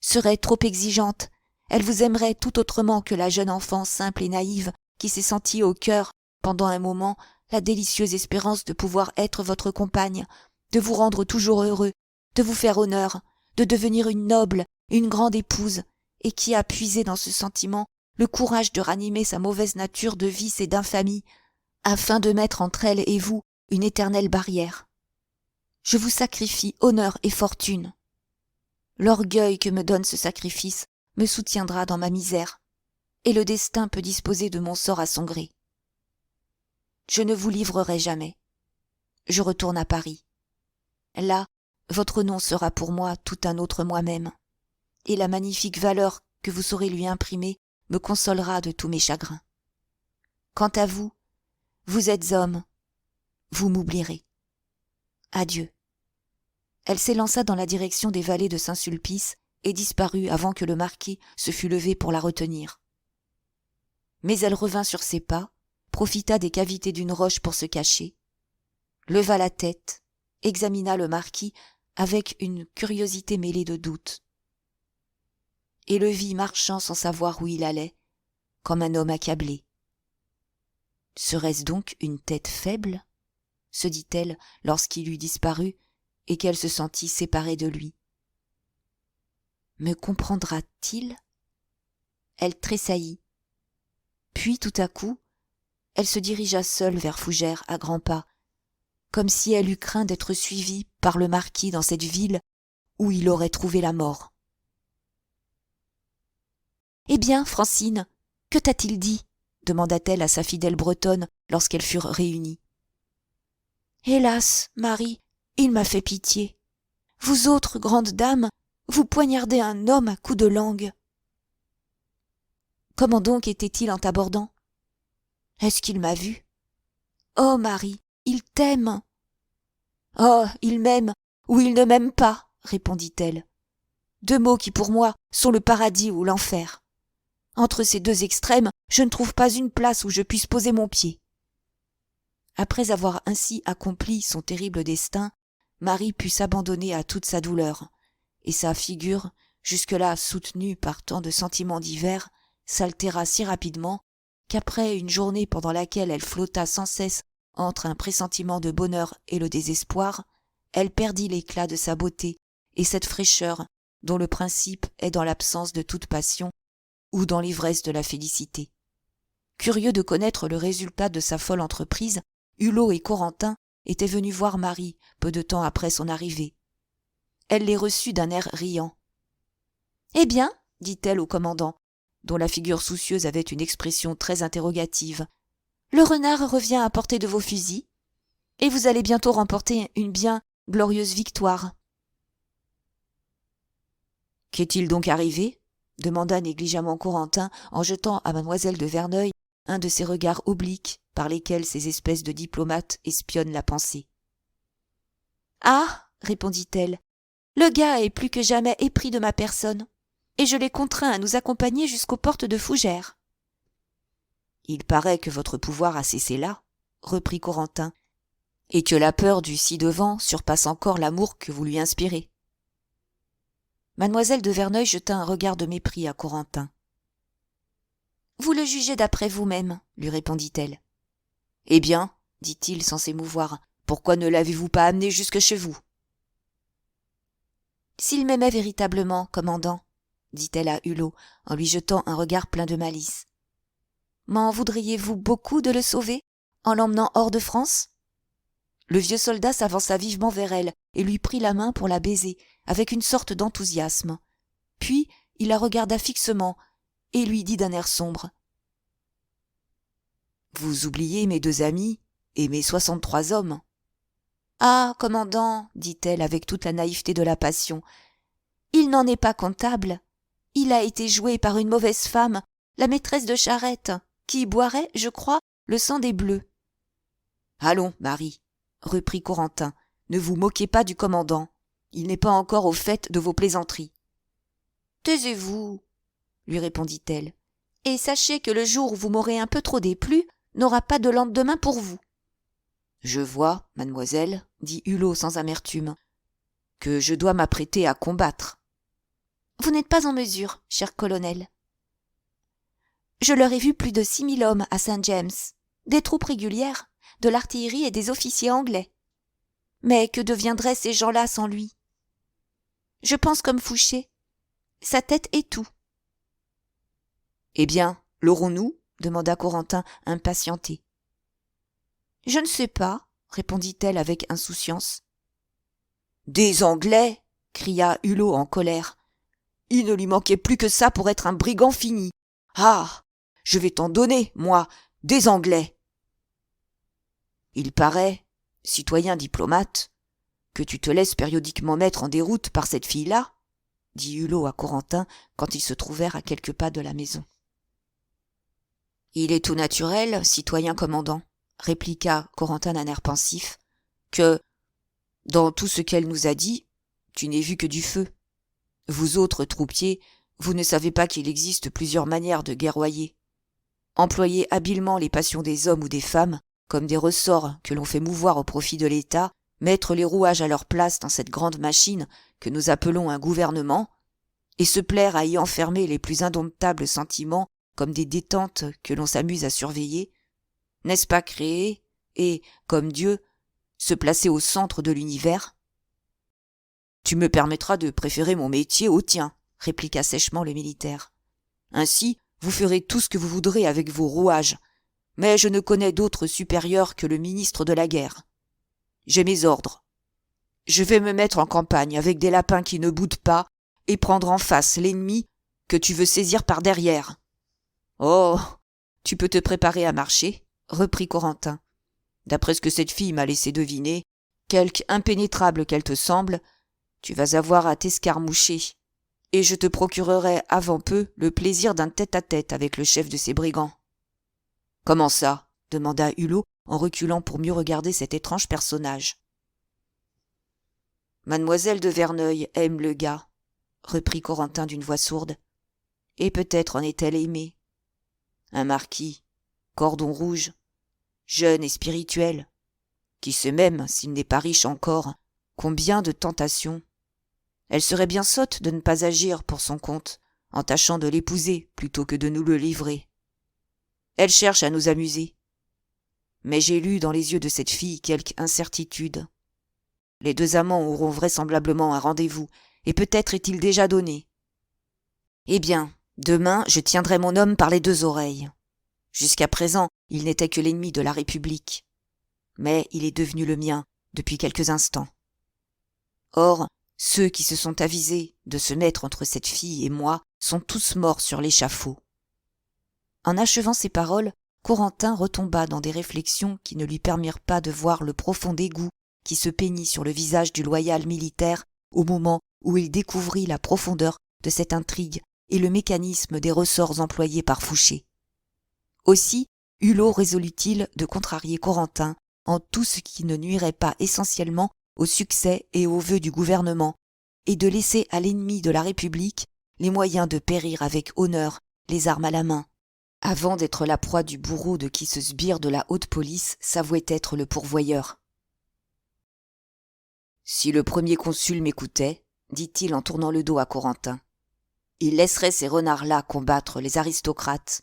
serait trop exigeante, elle vous aimerait tout autrement que la jeune enfant simple et naïve qui s'est sentie au cœur, pendant un moment, la délicieuse espérance de pouvoir être votre compagne, de vous rendre toujours heureux, de vous faire honneur, de devenir une noble, une grande épouse, et qui a puisé dans ce sentiment le courage de ranimer sa mauvaise nature de vice et d'infamie, afin de mettre entre elle et vous une éternelle barrière. Je vous sacrifie honneur et fortune. L'orgueil que me donne ce sacrifice me soutiendra dans ma misère, et le destin peut disposer de mon sort à son gré. Je ne vous livrerai jamais. Je retourne à Paris. Là, votre nom sera pour moi tout un autre moi-même, et la magnifique valeur que vous saurez lui imprimer me consolera de tous mes chagrins. Quant à vous, vous êtes homme, vous m'oublierez. Adieu. Elle s'élança dans la direction des vallées de Saint-Sulpice et disparut avant que le marquis se fût levé pour la retenir. Mais elle revint sur ses pas, profita des cavités d'une roche pour se cacher, leva la tête, examina le marquis avec une curiosité mêlée de doute, et le vit marchant sans savoir où il allait, comme un homme accablé. Serait-ce donc une tête faible, se dit-elle lorsqu'il eut disparu et qu'elle se sentit séparée de lui. Me comprendra-t-il? Elle tressaillit. Puis tout à coup, elle se dirigea seule vers Fougères à grands pas, comme si elle eût craint d'être suivie par le marquis dans cette ville où il aurait trouvé la mort. « Eh bien, Francine, que t'a-t-il dit ?» demanda-t-elle à sa fidèle Bretonne lorsqu'elles furent réunies. « Hélas, Marie, il m'a fait pitié. Vous autres, grandes dames, vous poignardez un homme à coups de langue. » « Comment donc était-il en t'abordant ? Est-ce qu'il m'a vue ? Oh, Marie, il t'aime. »« Oh, il m'aime ou il ne m'aime pas, » répondit-elle. « Deux mots qui pour moi sont le paradis ou l'enfer. Entre ces deux extrêmes, je ne trouve pas une place où je puisse poser mon pied. » Après avoir ainsi accompli son terrible destin, Marie put s'abandonner à toute sa douleur, et sa figure, jusque-là soutenue par tant de sentiments divers, s'altéra si rapidement qu'après une journée pendant laquelle elle flotta sans cesse entre un pressentiment de bonheur et le désespoir, elle perdit l'éclat de sa beauté et cette fraîcheur dont le principe est dans l'absence de toute passion ou dans l'ivresse de la félicité. Curieux de connaître le résultat de sa folle entreprise, Hulot et Corentin étaient venus voir Marie peu de temps après son arrivée. Elle les reçut d'un air riant. « Eh bien, dit-elle au commandant, dont la figure soucieuse avait une expression très interrogative, le renard revient à portée de vos fusils, et vous allez bientôt remporter une bien glorieuse victoire. »« Qu'est-il donc arrivé ?» demanda négligemment Corentin en jetant à mademoiselle de Verneuil un de ces regards obliques par lesquels ces espèces de diplomates espionnent la pensée. « Ah !» répondit-elle, « le gars est plus que jamais épris de ma personne, et je l'ai contraint à nous accompagner jusqu'aux portes de Fougères. »« Il paraît que votre pouvoir a cessé là, » reprit Corentin, et que la peur du ci-devant surpasse encore l'amour que vous lui inspirez. Mademoiselle de Verneuil jeta un regard de mépris à Corentin. « Vous le jugez d'après vous-même, lui répondit-elle. « Eh bien, dit-il sans s'émouvoir, pourquoi ne l'avez-vous pas amené jusque chez vous ?»« S'il m'aimait véritablement, commandant, dit-elle à Hulot en lui jetant un regard plein de malice. M'en voudriez-vous beaucoup de le sauver, en l'emmenant hors de France ?» Le vieux soldat s'avança vivement vers elle et lui prit la main pour la baiser, avec une sorte d'enthousiasme. Puis il la regarda fixement et lui dit d'un air sombre. « Vous oubliez mes 2 amis et mes 63 hommes. »« Ah, commandant, dit-elle avec toute la naïveté de la passion, il n'en est pas comptable. Il a été joué par une mauvaise femme, la maîtresse de charrette, qui boirait, je crois, le sang des bleus. »« Allons, Marie, reprit Corentin, ne vous moquez pas du commandant. Il n'est pas encore au fait de vos plaisanteries. »« Taisez-vous, lui répondit-elle, et sachez que le jour où vous m'aurez un peu trop déplu n'aura pas de lendemain pour vous. »« Je vois, mademoiselle, dit Hulot sans amertume, que je dois m'apprêter à combattre. »« Vous n'êtes pas en mesure, cher colonel. Je leur ai vu plus de 6 000 hommes à Saint-James, des troupes régulières, de l'artillerie et des officiers anglais. Mais que deviendraient ces gens-là sans lui? Je pense comme Fouché. Sa tête est tout. »« Eh bien, l'aurons-nous » demanda Corentin, impatienté. « Je ne sais pas, » répondit-elle avec insouciance. « Des Anglais » cria Hulot en colère. « Il ne lui manquait plus que ça pour être un brigand fini. Ah, je vais t'en donner, moi, des Anglais. »« Il paraît, citoyen diplomate, que tu te laisses périodiquement mettre en déroute par cette fille-là, dit Hulot à Corentin quand ils se trouvèrent à quelques pas de la maison. Il est tout naturel, citoyen commandant, répliqua Corentin d'un air pensif, que, dans tout ce qu'elle nous a dit, tu n'aies vu que du feu. Vous autres troupiers, vous ne savez pas qu'il existe plusieurs manières de guerroyer. Employer habilement les passions des hommes ou des femmes, comme des ressorts que l'on fait mouvoir au profit de l'État, mettre les rouages à leur place dans cette grande machine que nous appelons un gouvernement, et se plaire à y enfermer les plus indomptables sentiments comme des détentes que l'on s'amuse à surveiller, n'est-ce pas créer et, comme Dieu, se placer au centre de l'univers ? Tu me permettras de préférer mon métier au tien, répliqua sèchement le militaire. Ainsi, vous ferez tout ce que vous voudrez avec vos rouages, mais je ne connais d'autre supérieur que le ministre de la guerre. J'ai mes ordres. Je vais me mettre en campagne avec des lapins qui ne boudent pas et prendre en face l'ennemi que tu veux saisir par derrière. Oh, tu peux te préparer à marcher, reprit Corentin. D'après ce que cette fille m'a laissé deviner, quelque impénétrable qu'elle te semble, tu vas avoir à t'escarmoucher, et je te procurerai avant peu le plaisir d'un tête-à-tête avec le chef de ces brigands. « Comment ça ?» demanda Hulot en reculant pour mieux regarder cet étrange personnage. « Mademoiselle de Verneuil aime le gars, » reprit Corentin d'une voix sourde, « et peut-être en est-elle aimée. Un marquis, cordon rouge, jeune et spirituel, qui sait même, s'il n'est pas riche encore, combien de tentations. Elle serait bien sotte de ne pas agir pour son compte, en tâchant de l'épouser plutôt que de nous le livrer. Elle cherche à nous amuser. Mais j'ai lu dans les yeux de cette fille quelque incertitude. Les 2 amants auront vraisemblablement un rendez-vous, et peut-être est-il déjà donné. Eh bien, demain, je tiendrai mon homme par les 2 oreilles. Jusqu'à présent, il n'était que l'ennemi de la République. Mais il est devenu le mien depuis quelques instants. Or, ceux qui se sont avisés de se mettre entre cette fille et moi sont tous morts sur l'échafaud. » En achevant ces paroles, Corentin retomba dans des réflexions qui ne lui permirent pas de voir le profond dégoût qui se peignit sur le visage du loyal militaire au moment où il découvrit la profondeur de cette intrigue et le mécanisme des ressorts employés par Fouché. Aussi, Hulot résolut-il de contrarier Corentin en tout ce qui ne nuirait pas essentiellement au succès et aux vœux du gouvernement, et de laisser à l'ennemi de la République les moyens de périr avec honneur, les armes à la main, avant d'être la proie du bourreau de qui ce sbire de la haute police s'avouait être le pourvoyeur. Si le premier consul m'écoutait, dit-il en tournant le dos à Corentin, il laisserait ces renards-là combattre les aristocrates.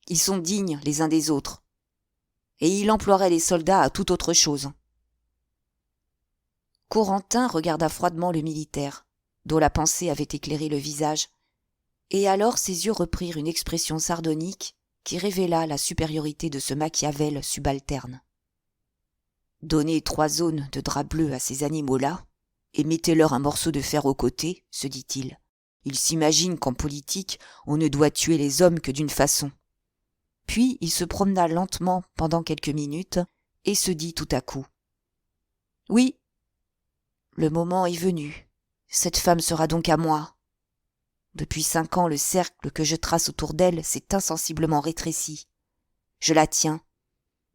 Ils sont dignes les uns des autres. Et il emploierait les soldats à toute autre chose. Corentin regarda froidement le militaire, dont la pensée avait éclairé le visage, et alors ses yeux reprirent une expression sardonique qui révéla la supériorité de ce Machiavel subalterne. Donnez 3 aunes de drap bleu à ces animaux-là, et mettez-leur un morceau de fer au côté, se dit-il. Ils s'imaginent qu'en politique, on ne doit tuer les hommes que d'une façon. Puis il se promena lentement pendant quelques minutes, et se dit tout à coup. Oui, le moment est venu. Cette femme sera donc à moi. Depuis 5 ans, le cercle que je trace autour d'elle s'est insensiblement rétréci. Je la tiens,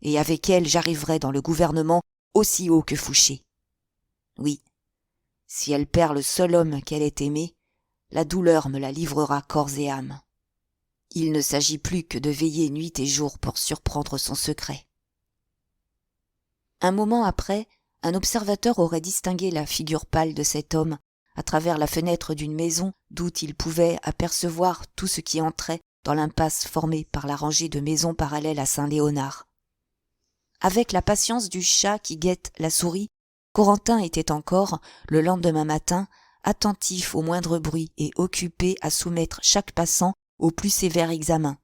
et avec elle j'arriverai dans le gouvernement aussi haut que Fouché. Oui, si elle perd le seul homme qu'elle ait aimé, la douleur me la livrera corps et âme. Il ne s'agit plus que de veiller nuit et jour pour surprendre son secret. Un moment après, un observateur aurait distingué la figure pâle de cet homme à travers la fenêtre d'une maison d'où il pouvait apercevoir tout ce qui entrait dans l'impasse formée par la rangée de maisons parallèles à Saint-Léonard. Avec la patience du chat qui guette la souris, Corentin était encore, le lendemain matin, attentif au moindre bruit et occupé à soumettre chaque passant au plus sévère examen.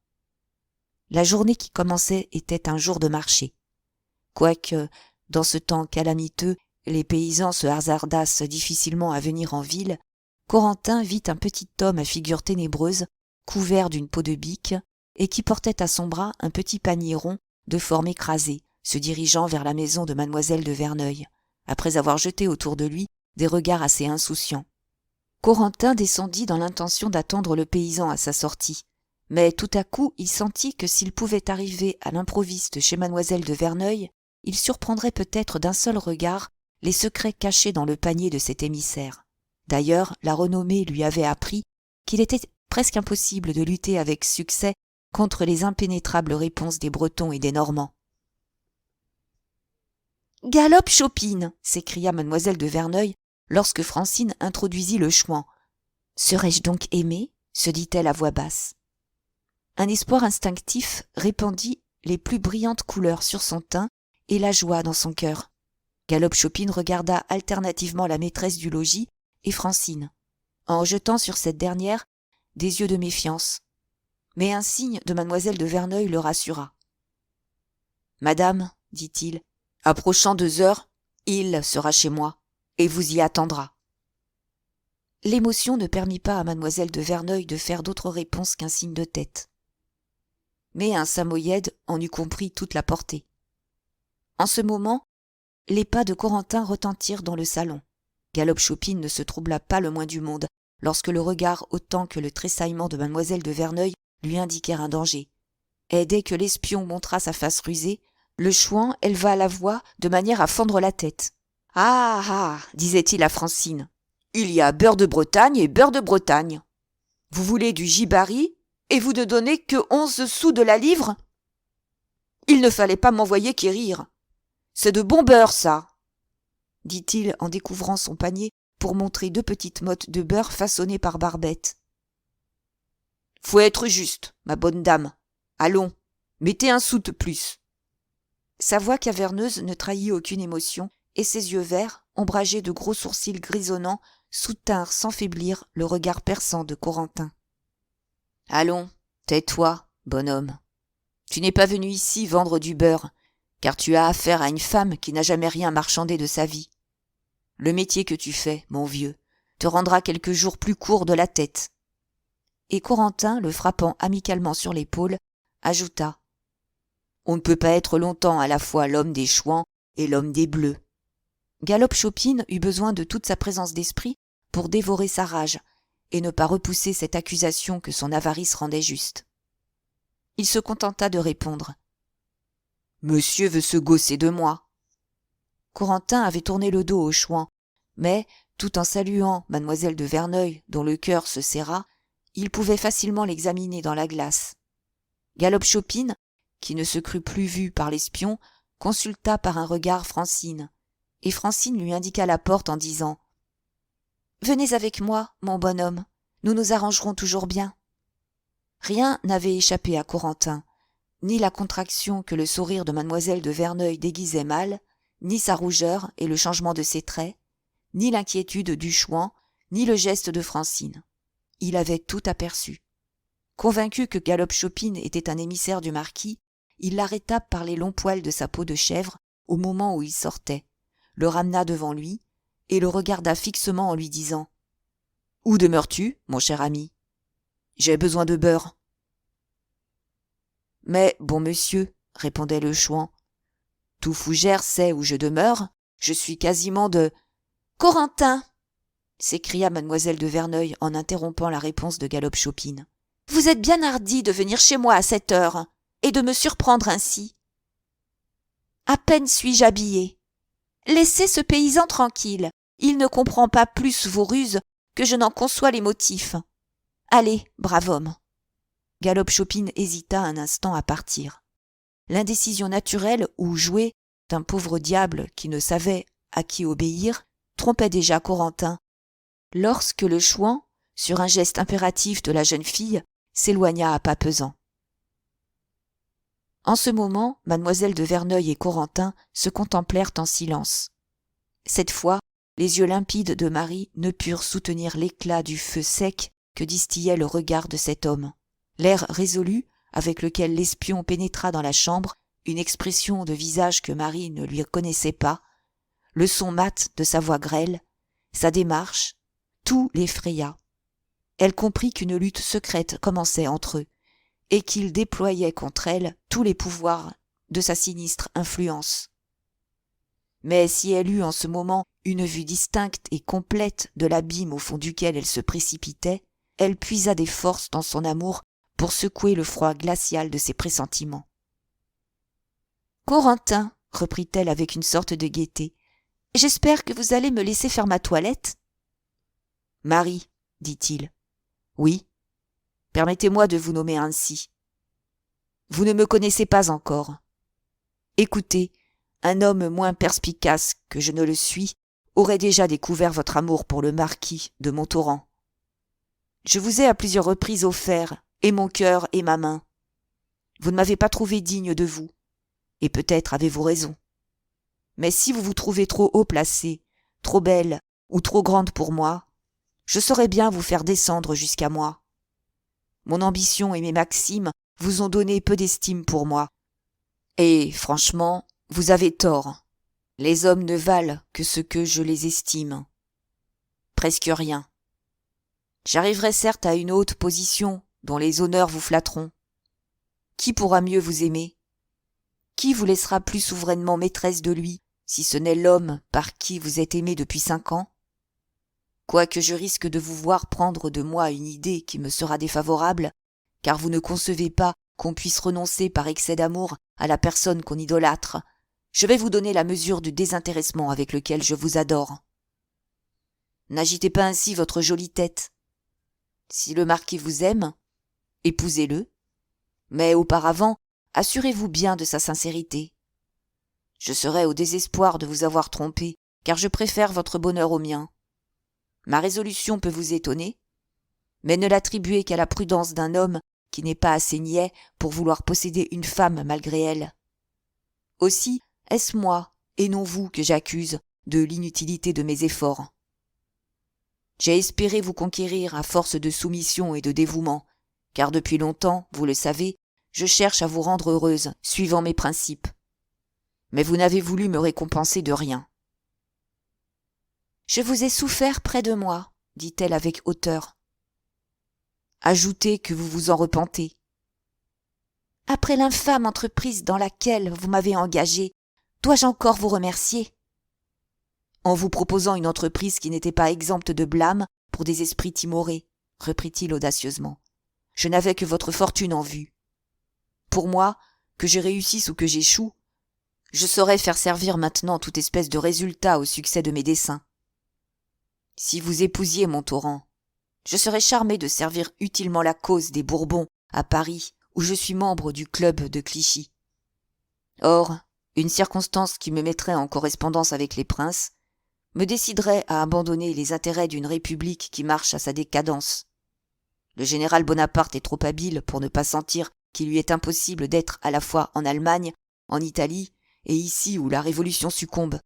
La journée qui commençait était un jour de marché. Quoique, dans ce temps calamiteux, les paysans se hasardassent difficilement à venir en ville, Corentin vit un petit homme à figure ténébreuse, couvert d'une peau de bique, et qui portait à son bras un petit panier rond de forme écrasée, se dirigeant vers la maison de mademoiselle de Verneuil, après avoir jeté autour de lui des regards assez insouciants. Corentin descendit dans l'intention d'attendre le paysan à sa sortie, mais tout à coup il sentit que s'il pouvait arriver à l'improviste chez mademoiselle de Verneuil, il surprendrait peut-être d'un seul regard les secrets cachés dans le panier de cet émissaire. D'ailleurs, la renommée lui avait appris qu'il était presque impossible de lutter avec succès contre les impénétrables réponses des Bretons et des Normands. « Galope, Chopine !» s'écria mademoiselle de Verneuil lorsque Francine introduisit le chouan. « Serais-je donc aimée ?» se dit-elle à voix basse. Un espoir instinctif répandit les plus brillantes couleurs sur son teint et la joie dans son cœur. Galope Chopine regarda alternativement la maîtresse du logis et Francine, en jetant sur cette dernière des yeux de méfiance. Mais un signe de mademoiselle de Verneuil le rassura. « Madame, dit-il, approchant 2 heures, il sera chez moi, et vous y attendra. » L'émotion ne permit pas à mademoiselle de Verneuil de faire d'autre réponse qu'un signe de tête. Mais un samoyède en eût compris toute la portée. En ce moment, les pas de Corentin retentirent dans le salon. Galope Chopine ne se troubla pas le moins du monde lorsque le regard autant que le tressaillement de mademoiselle de Verneuil lui indiquèrent un danger. Et dès que l'espion montra sa face rusée, le chouan éleva la voix de manière à fendre la tête. « Ah ah !» disait-il à Francine. « Il y a beurre de Bretagne et beurre de Bretagne. Vous voulez du gibari et vous ne donnez que 11 sous de la livre ? Il ne fallait pas m'envoyer quérir. C'est de bon beurre, ça !» dit-il en découvrant son panier pour montrer 2 petites mottes de beurre façonnées par Barbette. « Faut être juste, ma bonne dame. Allons, mettez 1 sou de plus. » Sa voix caverneuse ne trahit aucune émotion, et ses yeux verts, ombragés de gros sourcils grisonnants, soutinrent sans faiblir le regard perçant de Corentin. « Allons, tais-toi, bonhomme. Tu n'es pas venu ici vendre du beurre, car tu as affaire à une femme qui n'a jamais rien marchandé de sa vie. Le métier que tu fais, mon vieux, te rendra quelques jours plus court de la tête. » Et Corentin, le frappant amicalement sur l'épaule, ajouta. « On ne peut pas être longtemps à la fois l'homme des chouans et l'homme des bleus. » Galope Chopine eut besoin de toute sa présence d'esprit pour dévorer sa rage et ne pas repousser cette accusation que son avarice rendait juste. Il se contenta de répondre. « Monsieur veut se gausser de moi. » Corentin avait tourné le dos au chouan, mais, tout en saluant mademoiselle de Verneuil, dont le cœur se serra, il pouvait facilement l'examiner dans la glace. Galope Chopine, qui ne se crut plus vue par l'espion, consulta par un regard Francine, et Francine lui indiqua la porte en disant « Venez avec moi, mon bonhomme, nous nous arrangerons toujours bien. » Rien n'avait échappé à Corentin, ni la contraction que le sourire de mademoiselle de Verneuil déguisait mal, ni sa rougeur et le changement de ses traits, ni l'inquiétude du Chouan, ni le geste de Francine. Il avait tout aperçu. Convaincu que Galop-Chopine était un émissaire du marquis, il l'arrêta par les longs poils de sa peau de chèvre au moment où il sortait, le ramena devant lui et le regarda fixement en lui disant « Où demeures-tu, mon cher ami ? J'ai besoin de beurre. » « Mais, bon monsieur, répondait le Chouan, tout Fougères sait où je demeure, je suis quasiment de... »« Corentin !» s'écria mademoiselle de Verneuil en interrompant la réponse de Galop-Chopine. « Vous êtes bien hardi de venir chez moi à cette heure, et de me surprendre ainsi. À peine suis-je habillée. Laissez ce paysan tranquille, il ne comprend pas plus vos ruses que je n'en conçois les motifs. Allez, brave homme. » Galop-Chopine hésita un instant à partir. L'indécision naturelle ou jouée d'un pauvre diable qui ne savait à qui obéir trompait déjà Corentin, lorsque le Chouan, sur un geste impératif de la jeune fille, s'éloigna à pas pesants. En ce moment, mademoiselle de Verneuil et Corentin se contemplèrent en silence. Cette fois, les yeux limpides de Marie ne purent soutenir l'éclat du feu sec que distillait le regard de cet homme. L'air résolu avec lequel l'espion pénétra dans la chambre, une expression de visage que Marie ne lui connaissait pas, le son mat de sa voix grêle, sa démarche, tout l'effraya. Elle comprit qu'une lutte secrète commençait entre eux, et qu'il déployait contre elle tous les pouvoirs de sa sinistre influence. Mais si elle eut en ce moment une vue distincte et complète de l'abîme au fond duquel elle se précipitait, elle puisa des forces dans son amour pour secouer le froid glacial de ses pressentiments. « Corentin, reprit-elle avec une sorte de gaieté, j'espère que vous allez me laisser faire ma toilette. »« Marie, dit-il. Oui, permettez-moi de vous nommer ainsi. Vous ne me connaissez pas encore. Écoutez, un homme moins perspicace que je ne le suis aurait déjà découvert votre amour pour le marquis de Montauran. Je vous ai à plusieurs reprises offert et mon cœur et ma main. Vous ne m'avez pas trouvé digne de vous, et peut-être avez-vous raison. Mais si vous vous trouvez trop haut placée, trop belle ou trop grande pour moi, je saurais bien vous faire descendre jusqu'à moi. Mon ambition et mes maximes vous ont donné peu d'estime pour moi. Et, franchement, vous avez tort. Les hommes ne valent que ce que je les estime. Presque rien. J'arriverai certes à une haute position dont les honneurs vous flatteront. Qui pourra mieux vous aimer ? Qui vous laissera plus souverainement maîtresse de lui, si ce n'est l'homme par qui vous êtes aimée depuis 5 ans ? Quoique je risque de vous voir prendre de moi une idée qui me sera défavorable, car vous ne concevez pas qu'on puisse renoncer par excès d'amour à la personne qu'on idolâtre, je vais vous donner la mesure du désintéressement avec lequel je vous adore. N'agitez pas ainsi votre jolie tête. Si le marquis vous aime, épousez-le, mais auparavant, assurez-vous bien de sa sincérité. Je serais au désespoir de vous avoir trompé, car je préfère votre bonheur au mien. Ma résolution peut vous étonner, mais ne l'attribuez qu'à la prudence d'un homme qui n'est pas assez niais pour vouloir posséder une femme malgré elle. Aussi, est-ce moi, et non vous, que j'accuse de l'inutilité de mes efforts. J'ai espéré vous conquérir à force de soumission et de dévouement, car depuis longtemps, vous le savez, je cherche à vous rendre heureuse, suivant mes principes. Mais vous n'avez voulu me récompenser de rien. Je vous ai souffert près de moi, dit-elle avec hauteur. Ajoutez que vous vous en repentez. Après l'infâme entreprise dans laquelle vous m'avez engagée, dois-je encore vous remercier ? En vous proposant une entreprise qui n'était pas exempte de blâme pour des esprits timorés, reprit-il audacieusement. Je n'avais que votre fortune en vue. Pour moi, que je réussisse ou que j'échoue, je saurais faire servir maintenant toute espèce de résultat au succès de mes desseins. Si vous épousiez Montauran, je serais charmé de servir utilement la cause des Bourbons à Paris, où je suis membre du club de Clichy. Or, une circonstance qui me mettrait en correspondance avec les princes, me déciderait à abandonner les intérêts d'une république qui marche à sa décadence. Le général Bonaparte est trop habile pour ne pas sentir qu'il lui est impossible d'être à la fois en Allemagne, en Italie et ici où la Révolution succombe.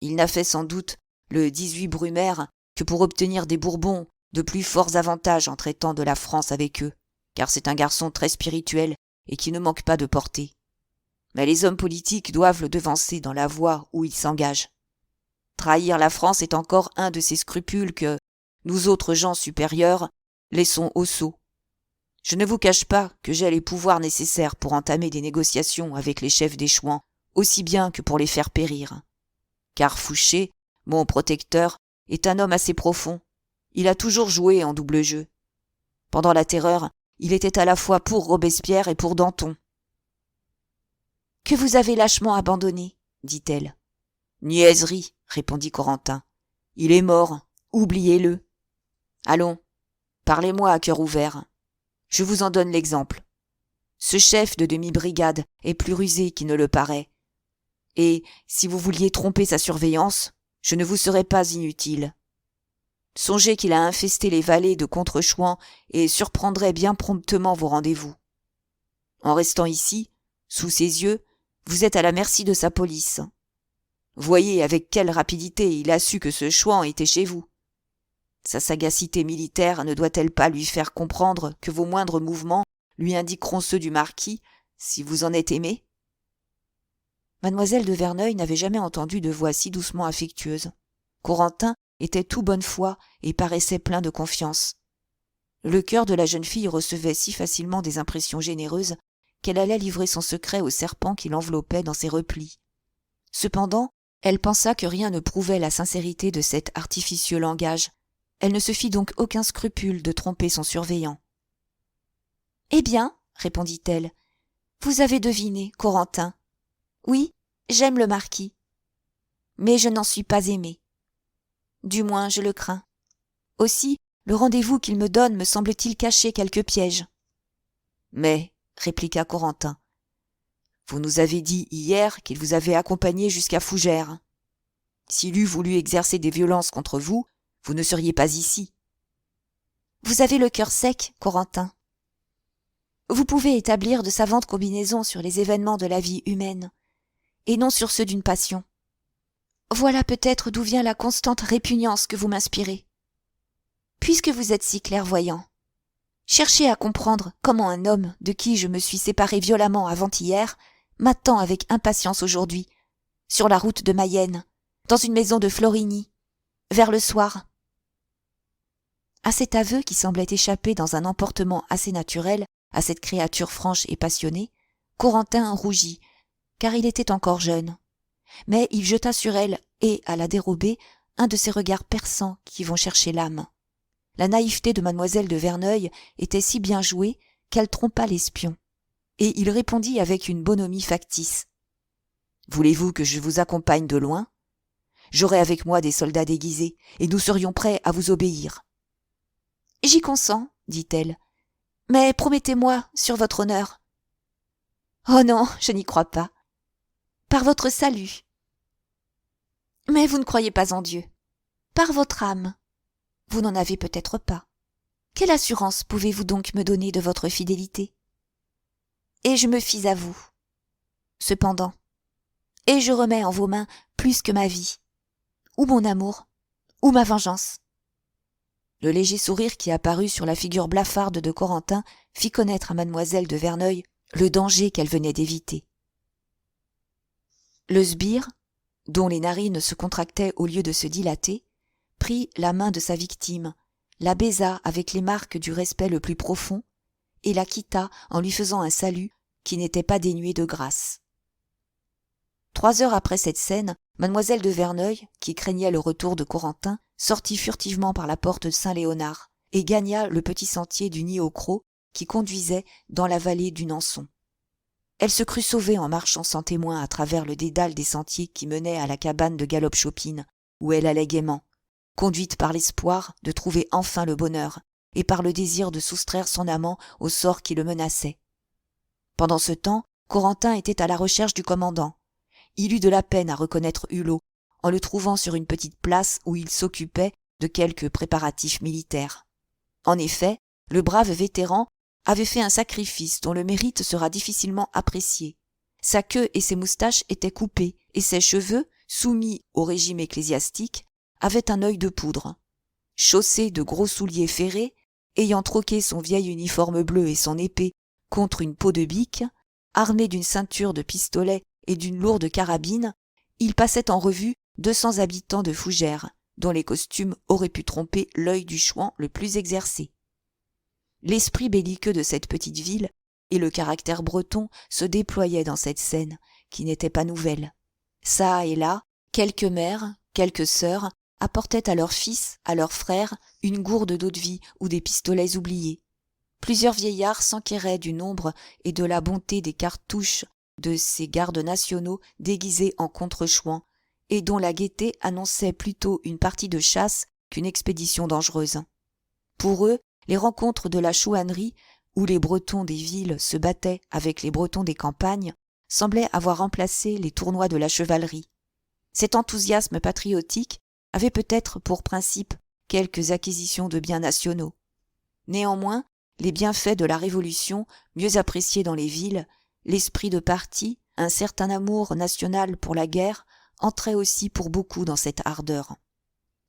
Il n'a fait sans doute le 18 Brumaire que pour obtenir des Bourbons de plus forts avantages en traitant de la France avec eux, car c'est un garçon très spirituel et qui ne manque pas de portée. Mais les hommes politiques doivent le devancer dans la voie où il s'engage. Trahir la France est encore un de ces scrupules que, nous autres gens supérieurs, laissons au sceau. Je ne vous cache pas que j'ai les pouvoirs nécessaires pour entamer des négociations avec les chefs des Chouans, aussi bien que pour les faire périr. Car Fouché, mon protecteur, est un homme assez profond. Il a toujours joué en double jeu. Pendant la Terreur, il était à la fois pour Robespierre et pour Danton. « Que vous avez lâchement abandonné, dit-elle. « Niaiserie, répondit Corentin. Il est mort, oubliez-le. Allons, parlez-moi à cœur ouvert. Je vous en donne l'exemple. Ce chef de demi-brigade est plus rusé qu'il ne le paraît. Et, si vous vouliez tromper sa surveillance, je ne vous serais pas inutile. Songez qu'il a infesté les vallées de Contre-Chouans et surprendrait bien promptement vos rendez-vous. En restant ici, sous ses yeux, vous êtes à la merci de sa police. Voyez avec quelle rapidité il a su que ce Chouan était chez vous. Sa sagacité militaire ne doit-elle pas lui faire comprendre que vos moindres mouvements lui indiqueront ceux du marquis, si vous en êtes aimé ? » Mademoiselle de Verneuil n'avait jamais entendu de voix si doucement affectueuse. Corentin était tout bonne foi et paraissait plein de confiance. Le cœur de la jeune fille recevait si facilement des impressions généreuses qu'elle allait livrer son secret au serpent qui l'enveloppait dans ses replis. Cependant, elle pensa que rien ne prouvait la sincérité de cet artificieux langage. Elle ne se fit donc aucun scrupule de tromper son surveillant. « Eh bien, répondit-elle, vous avez deviné, Corentin. Oui, j'aime le marquis. Mais je n'en suis pas aimée. Du moins, je le crains. Aussi, le rendez-vous qu'il me donne me semble-t-il cacher quelques pièges. »« Mais, répliqua Corentin, vous nous avez dit hier qu'il vous avait accompagné jusqu'à Fougères. S'il eût voulu exercer des violences contre vous, vous ne seriez pas ici. »« Vous avez le cœur sec, Corentin. Vous pouvez établir de savantes combinaisons sur les événements de la vie humaine, et non sur ceux d'une passion. Voilà peut-être d'où vient la constante répugnance que vous m'inspirez. Puisque vous êtes si clairvoyant, cherchez à comprendre comment un homme de qui je me suis séparée violemment avant-hier m'attend avec impatience aujourd'hui, sur la route de Mayenne, dans une maison de Florigny, vers le soir. » À cet aveu qui semblait échapper dans un emportement assez naturel à cette créature franche et passionnée, Corentin rougit, car il était encore jeune. Mais il jeta sur elle, et à la dérobée, un de ces regards perçants qui vont chercher l'âme. La naïveté de mademoiselle de Verneuil était si bien jouée qu'elle trompa l'espion, et il répondit avec une bonhomie factice. « Voulez-vous que je vous accompagne de loin ? J'aurai avec moi des soldats déguisés, et nous serions prêts à vous obéir. »« J'y consens, dit-elle, mais promettez-moi, sur votre honneur. »« Oh non, je n'y crois pas. Par votre salut. »« Mais vous ne croyez pas en Dieu. Par votre âme. Vous n'en avez peut-être pas. Quelle assurance pouvez-vous donc me donner de votre fidélité ? » Et je me fis à vous. Cependant, et je remets en vos mains plus que ma vie, ou mon amour, ou ma vengeance. Le léger sourire qui apparut sur la figure blafarde de Corentin fit connaître à mademoiselle de Verneuil le danger qu'elle venait d'éviter. Le sbire, dont les narines se contractaient au lieu de se dilater, prit la main de sa victime, la baisa avec les marques du respect le plus profond, et la quitta en lui faisant un salut qui n'était pas dénué de grâce. 3 heures après cette scène, mademoiselle de Verneuil, qui craignait le retour de Corentin, sortit furtivement par la porte de Saint-Léonard et gagna le petit sentier du Nid aux Crocs qui conduisait dans la vallée du Nançon. Elle se crut sauvée en marchant sans témoin à travers le dédale des sentiers qui menaient à la cabane de Galop-Chopine, où elle allait gaiement, conduite par l'espoir de trouver enfin le bonheur et par le désir de soustraire son amant au sort qui le menaçait. Pendant ce temps, Corentin était à la recherche du commandant. Il eut de la peine à reconnaître Hulot, en le trouvant sur une petite place où il s'occupait de quelques préparatifs militaires. En effet, le brave vétéran avait fait un sacrifice dont le mérite sera difficilement apprécié. Sa queue et ses moustaches étaient coupées, et ses cheveux, soumis au régime ecclésiastique, avaient un œil de poudre. Chaussé de gros souliers ferrés, ayant troqué son vieil uniforme bleu et son épée contre une peau de bique, armé d'une ceinture de pistolets et d'une lourde carabine, il passait en revue 200 habitants de Fougères, dont les costumes auraient pu tromper l'œil du chouan le plus exercé. L'esprit belliqueux de cette petite ville et le caractère breton se déployaient dans cette scène, qui n'était pas nouvelle. Çà et là, quelques mères, quelques sœurs, apportaient à leurs fils, à leurs frères, une gourde d'eau-de-vie ou des pistolets oubliés. Plusieurs vieillards s'enquéraient du nombre et de la bonté des cartouches de ces gardes nationaux déguisés en contre-chouans, et dont la gaieté annonçait plutôt une partie de chasse qu'une expédition dangereuse. Pour eux, les rencontres de la chouannerie, où les Bretons des villes se battaient avec les Bretons des campagnes, semblaient avoir remplacé les tournois de la chevalerie. Cet enthousiasme patriotique avait peut-être pour principe quelques acquisitions de biens nationaux. Néanmoins, les bienfaits de la Révolution, mieux appréciés dans les villes, l'esprit de parti, un certain amour national pour la guerre, entraient aussi pour beaucoup dans cette ardeur.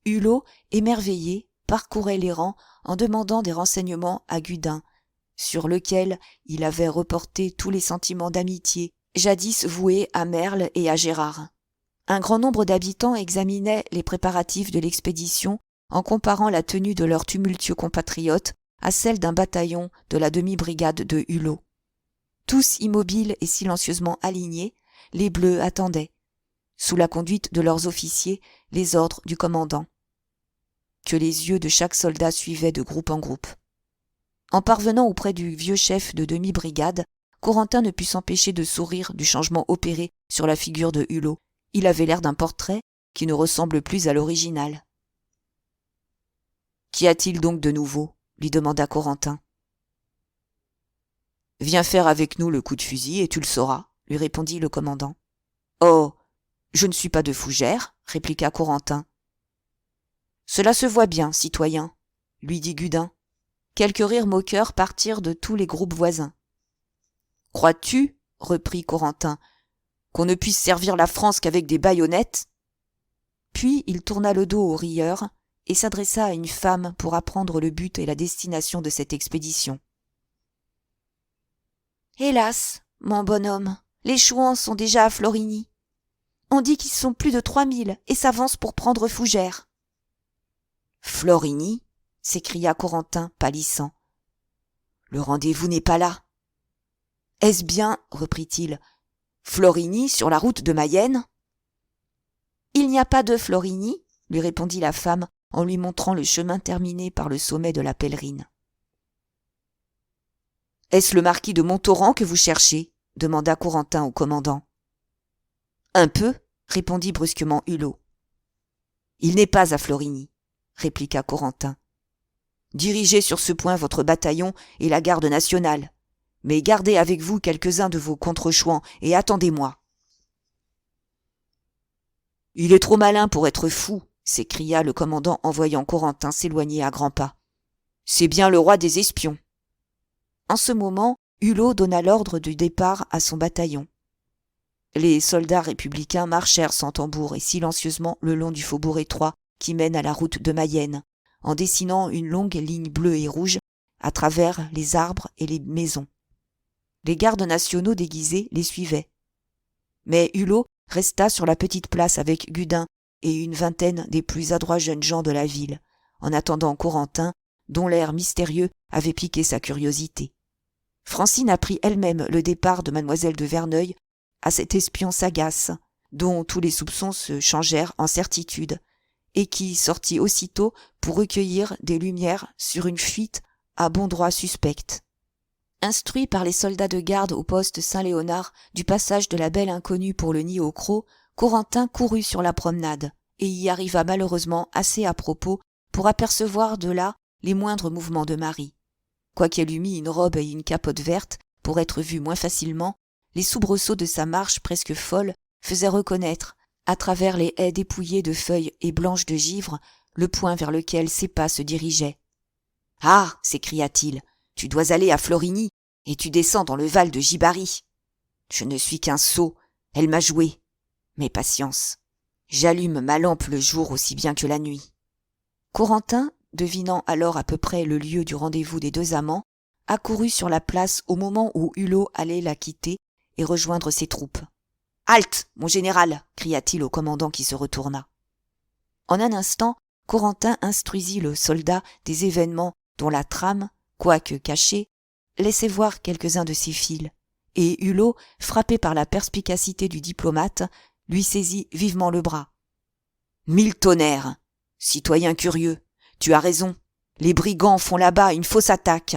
Hulot, émerveillé, parcourait les rangs en demandant des renseignements à Gudin, sur lequel il avait reporté tous les sentiments d'amitié jadis voués à Merle et à Gérard. Un grand nombre d'habitants examinaient les préparatifs de l'expédition en comparant la tenue de leurs tumultueux compatriotes à celle d'un bataillon de la demi-brigade de Hulot. Tous immobiles et silencieusement alignés, les Bleus attendaient, sous la conduite de leurs officiers, les ordres du commandant, que les yeux de chaque soldat suivaient de groupe en groupe. En parvenant auprès du vieux chef de demi-brigade, Corentin ne put s'empêcher de sourire du changement opéré sur la figure de Hulot. Il avait l'air d'un portrait qui ne ressemble plus à l'original. « Qu'y a-t-il donc de nouveau ?» lui demanda Corentin. « Viens faire avec nous le coup de fusil et tu le sauras, » lui répondit le commandant. « Oh, je ne suis pas de Fougères, » répliqua Corentin. « Cela se voit bien, citoyen, » lui dit Gudin. Quelques rires moqueurs partirent de tous les groupes voisins. « Crois-tu, » reprit Corentin, « qu'on ne puisse servir la France qu'avec des baïonnettes ?» Puis il tourna le dos aux rieurs et s'adressa à une femme pour apprendre le but et la destination de cette expédition. « Hélas, mon bonhomme, les Chouans sont déjà à Florigny. On dit qu'ils sont plus de 3000 et s'avancent pour prendre Fougères. »« Florigny ?» s'écria Corentin, pâlissant. « Le rendez-vous n'est pas là. »« Est-ce bien, reprit-il, Florigny sur la route de Mayenne ?»« Il n'y a pas de Florigny, » lui répondit la femme en lui montrant le chemin terminé par le sommet de la Pèlerine. « Est-ce le marquis de Montauran que vous cherchez ?» demanda Corentin au commandant. « Un peu, » répondit brusquement Hulot. « Il n'est pas à Florigny, » répliqua Corentin. « Dirigez sur ce point votre bataillon et la garde nationale, mais gardez avec vous quelques-uns de vos contre-chouans et attendez-moi. »« Il est trop malin pour être fou, » s'écria le commandant en voyant Corentin s'éloigner à grands pas. « C'est bien le roi des espions. » En ce moment, Hulot donna l'ordre du départ à son bataillon. Les soldats républicains marchèrent sans tambour et silencieusement le long du faubourg étroit qui mène à la route de Mayenne, en dessinant une longue ligne bleue et rouge à travers les arbres et les maisons. Les gardes nationaux déguisés les suivaient. Mais Hulot resta sur la petite place avec Gudin et une vingtaine des plus adroits jeunes gens de la ville, en attendant Corentin, dont l'air mystérieux avait piqué sa curiosité. Francine apprit elle-même le départ de mademoiselle de Verneuil à cet espion sagace, dont tous les soupçons se changèrent en certitude, et qui sortit aussitôt pour recueillir des lumières sur une fuite à bon droit suspecte. Instruit par les soldats de garde au poste Saint-Léonard du passage de la belle inconnue pour le nid aux crocs, Corentin courut sur la promenade, et y arriva malheureusement assez à propos pour apercevoir de là les moindres mouvements de Marie. Quoiqu'elle eût mis une robe et une capote verte pour être vue moins facilement, les soubresauts de sa marche presque folle faisaient reconnaître, à travers les haies dépouillées de feuilles et blanches de givre, le point vers lequel ses pas se dirigeaient. « Ah !» s'écria-t-il, « tu dois aller à Florigny, et tu descends dans le Val de Gibari. Je ne suis qu'un sot, elle m'a joué. Mais patience, j'allume ma lampe le jour aussi bien que la nuit. » Corentin, devinant alors à peu près le lieu du rendez-vous des deux amants, accourut sur la place au moment où Hulot allait la quitter et rejoindre ses troupes. « Halte, mon général !» cria-t-il au commandant qui se retourna. En un instant, Corentin instruisit le soldat des événements dont la trame, quoique cachée, laissait voir quelques-uns de ses fils, et Hulot, frappé par la perspicacité du diplomate, lui saisit vivement le bras. « Mille tonnerres ! Citoyen curieux, tu as raison, les brigands font là-bas une fausse attaque.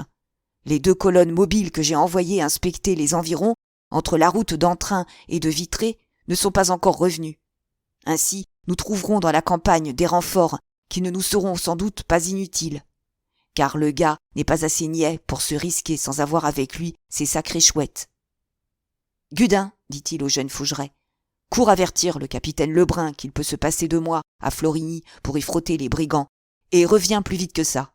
Les 2 colonnes mobiles que j'ai envoyées inspecter les environs, entre la route d'Entrain et de Vitré, ne sont pas encore revenues. Ainsi, nous trouverons dans la campagne des renforts qui ne nous seront sans doute pas inutiles. Car le gars n'est pas assez niais pour se risquer sans avoir avec lui ses sacrées chouettes. « Gudin, dit-il au jeune Fougeray, cours avertir le capitaine Lebrun qu'il peut se passer de moi à Florigny pour y frotter les brigands, et reviens plus vite que ça.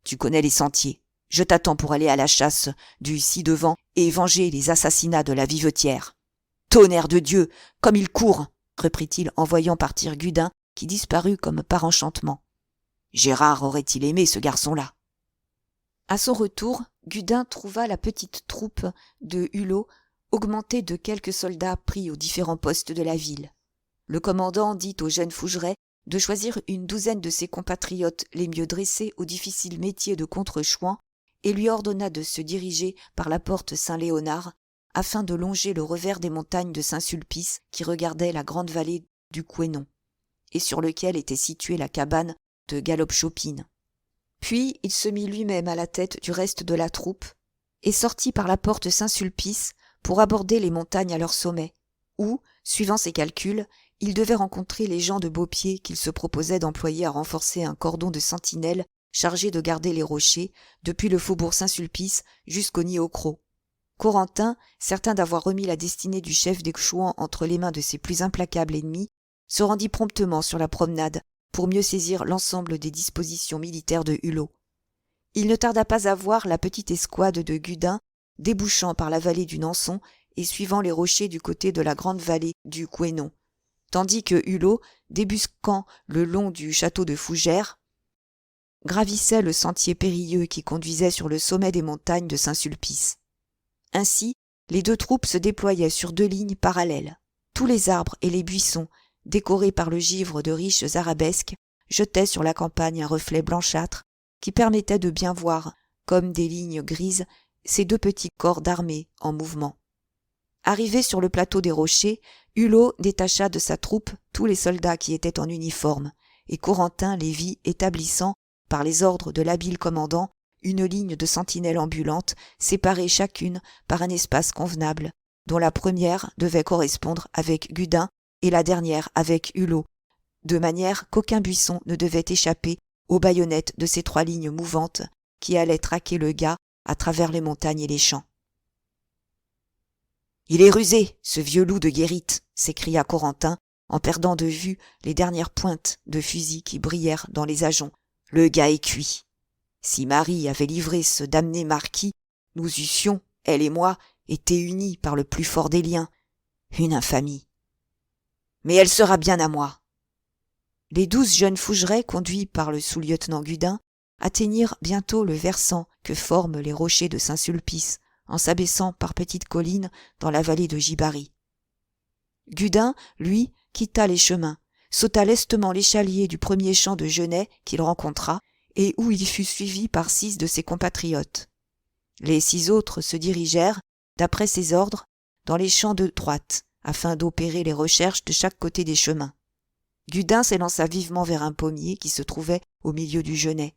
Tu connais les sentiers. Je t'attends pour aller à la chasse du ci-devant et venger les assassinats de la Vivetière. »« Tonnerre de Dieu, comme il court !» reprit-il en voyant partir Gudin, qui disparut comme par enchantement. Gérard aurait-il aimé ce garçon-là. À son retour, Gudin trouva la petite troupe de Hulot augmentée de quelques soldats pris aux différents postes de la ville. Le commandant dit au jeune Fougeray de choisir une 12aine de ses compatriotes les mieux dressés au difficile métier de contre-chouan et lui ordonna de se diriger par la porte Saint-Léonard afin de longer le revers des montagnes de Saint-Sulpice qui regardaient la grande vallée du Couesnon et sur lequel était située la cabane de Galopchopine. Puis il se mit lui-même à la tête du reste de la troupe et sortit par la porte Saint-Sulpice pour aborder les montagnes à leur sommet, où, suivant ses calculs, il devait rencontrer les gens de Beaupied qu'il se proposait d'employer à renforcer un cordon de sentinelles chargé de garder les rochers, depuis le faubourg Saint-Sulpice jusqu'au nid aux crocs. Corentin, certain d'avoir remis la destinée du chef des Chouans entre les mains de ses plus implacables ennemis, se rendit promptement sur la promenade pour mieux saisir l'ensemble des dispositions militaires de Hulot. Il ne tarda pas à voir la petite escouade de Gudin débouchant par la vallée du Nançon et suivant les rochers du côté de la grande vallée du Couesnon, tandis que Hulot, débusquant le long du château de Fougères, gravissait le sentier périlleux qui conduisait sur le sommet des montagnes de Saint-Sulpice. Ainsi, les 2 troupes se déployaient sur 2 lignes parallèles. Tous les arbres et les buissons, décorés par le givre de riches arabesques, jetaient sur la campagne un reflet blanchâtre qui permettait de bien voir, comme des lignes grises, ces 2 petits corps d'armée en mouvement. Arrivé sur le plateau des rochers, Hulot détacha de sa troupe tous les soldats qui étaient en uniforme, et Corentin les vit établissant, par les ordres de l'habile commandant, une ligne de sentinelles ambulantes, séparées chacune par un espace convenable, dont la première devait correspondre avec Gudin et la dernière avec Hulot, de manière qu'aucun buisson ne devait échapper aux baïonnettes de ces 3 lignes mouvantes qui allaient traquer le gars à travers les montagnes et les champs. « Il est rusé, ce vieux loup de Guérite !» s'écria Corentin, en perdant de vue les dernières pointes de fusil qui brillèrent dans les ajoncs. « Le gars est cuit. Si Marie avait livré ce damné marquis, nous eussions, elle et moi, été unis par le plus fort des liens. Une infamie. Mais elle sera bien à moi. » Les 12 jeunes Fougerets, conduits par le sous-lieutenant Gudin, atteignirent bientôt le versant que forment les rochers de Saint-Sulpice, en s'abaissant par petites collines dans la vallée de Gibari. Gudin, lui, quitta les chemins, sauta lestement l'échalier du premier champ de genêts qu'il rencontra, et où il fut suivi par 6 de ses compatriotes. Les 6 autres se dirigèrent, d'après ses ordres, dans les champs de droite, afin d'opérer les recherches de chaque côté des chemins. Gudin s'élança vivement vers un pommier qui se trouvait au milieu du genêt.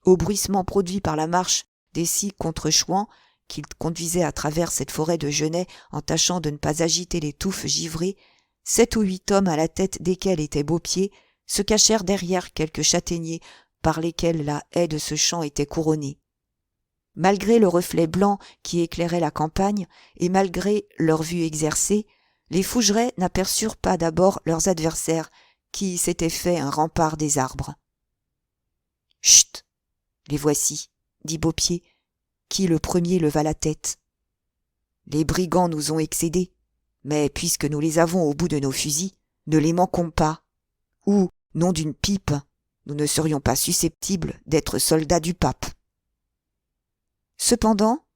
Au bruissement produit par la marche des 6 contre-chouans, qu'il conduisait à travers cette forêt de genêts en tâchant de ne pas agiter les touffes givrées, 7 ou 8 hommes à la tête desquels était Beaupied se cachèrent derrière quelques châtaigniers par lesquels la haie de ce champ était couronnée. Malgré le reflet blanc qui éclairait la campagne, et malgré leur vue exercée, les Fougerets n'aperçurent pas d'abord leurs adversaires, qui s'étaient fait un rempart des arbres. « Chut ! Les voici, » dit Beaupied, qui le premier leva la tête. « Les brigands nous ont excédés, mais puisque nous les avons au bout de nos fusils, ne les manquons pas, ou, nom d'une pipe, nous ne serions pas susceptibles d'être soldats du pape. » Cependant,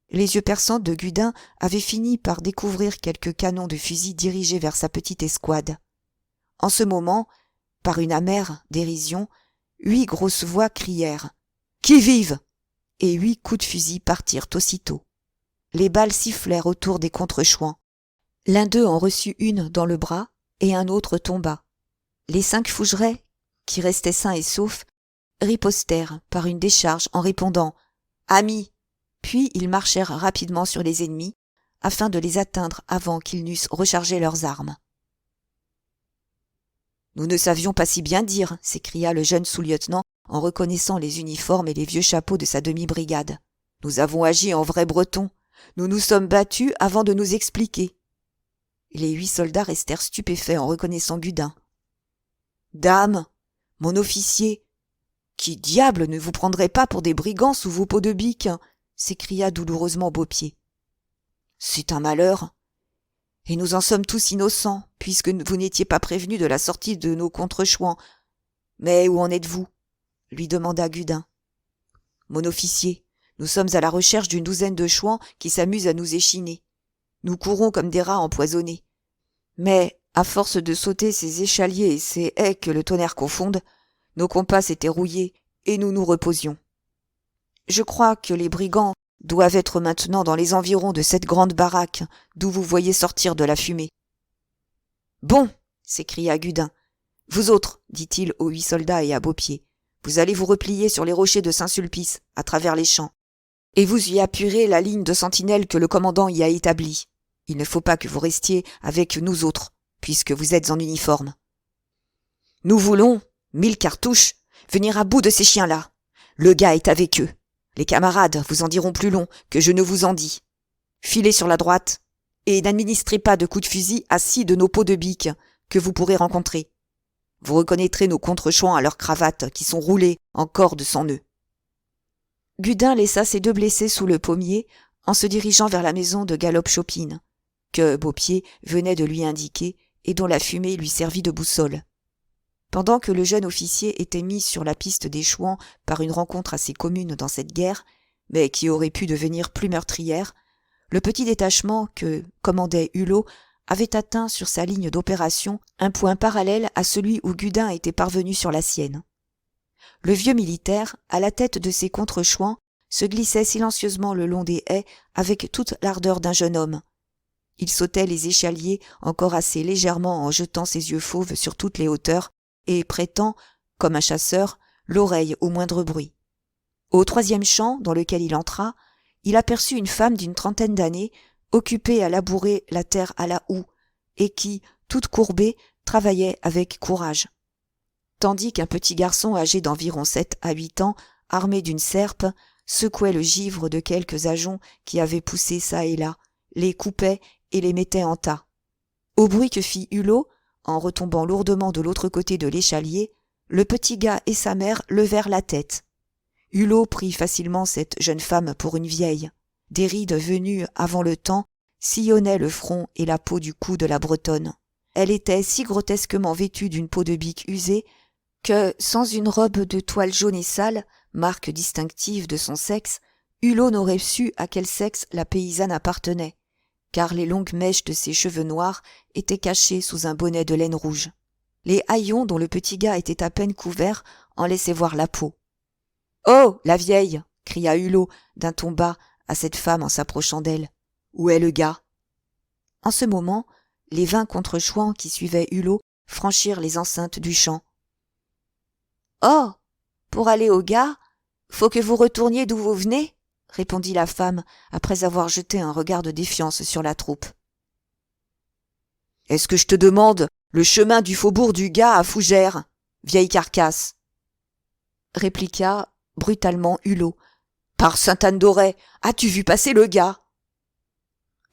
les yeux perçants de Gudin avaient fini par découvrir quelques canons de fusil dirigés vers sa petite escouade. En ce moment, par une amère dérision, 8 grosses voix crièrent « Qui vive !» et 8 coups de fusil partirent aussitôt. Les balles sifflèrent autour des contre-chouans. L'un d'eux en reçut une dans le bras et un autre tomba. Les 5 Fougerets, qui restaient sains et saufs, ripostèrent par une décharge en répondant « Amis !» Puis ils marchèrent rapidement sur les ennemis, afin de les atteindre avant qu'ils n'eussent rechargé leurs armes. « Nous ne savions pas si bien dire, » s'écria le jeune sous-lieutenant en reconnaissant les uniformes et les vieux chapeaux de sa demi-brigade. « Nous avons agi en vrais Bretons. Nous nous sommes battus avant de nous expliquer. » Les 8 soldats restèrent stupéfaits en reconnaissant Gudin. « Dame, mon officier, qui diable ne vous prendrait pas pour des brigands sous vos peaux de bique ?» s'écria douloureusement Beaupied. « C'est un malheur, et nous en sommes tous innocents, puisque vous n'étiez pas prévenus de la sortie de nos contre-chouans. Mais où en êtes-vous » lui demanda Gudin. « Mon officier, nous sommes à la recherche d'une douzaine de chouans qui s'amusent à nous échiner. Nous courons comme des rats empoisonnés. Mais, à force de sauter ces échaliers et ces haies que le tonnerre confonde, nos compas s'étaient rouillés et nous nous reposions. Je crois que les brigands doivent être maintenant dans les environs de cette grande baraque d'où vous voyez sortir de la fumée. »« Bon !» s'écria Gudin. « Vous autres, dit-il aux 8 soldats et à Beaupied, vous allez vous replier sur les rochers de Saint-Sulpice, à travers les champs, et vous y appuierez la ligne de sentinelles que le commandant y a établie. Il ne faut pas que vous restiez avec nous autres, puisque vous êtes en uniforme. Nous voulons, 1000 cartouches, venir à bout de ces chiens-là. Le gars est avec eux. Les camarades vous en diront plus long que je ne vous en dis. Filez sur la droite, et n'administrez pas de coups de fusil à 6 de nos peaux de bique que vous pourrez rencontrer. Vous reconnaîtrez nos contre-chouans à leurs cravates qui sont roulées en corde sans nœud. » Gudin laissa ses 2 blessés sous le pommier en se dirigeant vers la maison de Galop-Chopine, que Beaupied venait de lui indiquer et dont la fumée lui servit de boussole. Pendant que le jeune officier était mis sur la piste des chouans par une rencontre assez commune dans cette guerre, mais qui aurait pu devenir plus meurtrière, le petit détachement que commandait Hulot avait atteint sur sa ligne d'opération un point parallèle à celui où Gudin était parvenu sur la sienne. Le vieux militaire, à la tête de ses contre-chouans, se glissait silencieusement le long des haies avec toute l'ardeur d'un jeune homme. Il sautait les échaliers encore assez légèrement en jetant ses yeux fauves sur toutes les hauteurs et prêtant, comme un chasseur, l'oreille au moindre bruit. Au 3e champ dans lequel il entra, il aperçut une femme d'une 30aine d'années, occupée à labourer la terre à la houe, et qui, toute courbée, travaillait avec courage. Tandis qu'un petit garçon âgé d'environ 7 à 8 ans, armé d'une serpe, secouait le givre de quelques ajoncs qui avaient poussé çà et là, les coupait et les mettait en tas. Au bruit que fit Hulot, en retombant lourdement de l'autre côté de l'échalier, le petit gars et sa mère levèrent la tête. Hulot prit facilement cette jeune femme pour une vieille. Des rides venues avant le temps sillonnaient le front et la peau du cou de la Bretonne. Elle était si grotesquement vêtue d'une peau de bique usée que, sans une robe de toile jaune et sale, marque distinctive de son sexe, Hulot n'aurait su à quel sexe la paysanne appartenait, car les longues mèches de ses cheveux noirs étaient cachées sous un bonnet de laine rouge. Les haillons dont le petit gars était à peine couvert en laissaient voir la peau. « Oh, la vieille !» cria Hulot d'un ton bas à cette femme en s'approchant d'elle. « Où est le gars ?» En ce moment, les 20 contre-chouans qui suivaient Hulot franchirent les enceintes du champ. « Oh, pour aller au gars, faut que vous retourniez d'où vous venez ?» répondit la femme après avoir jeté un regard de défiance sur la troupe. « Est-ce que je te demande le chemin du faubourg du Gars à Fougères, vieille carcasse ?» répliqua brutalement Hulot, Par Sainte-Anne-d'Auray, as-tu vu passer le gars ?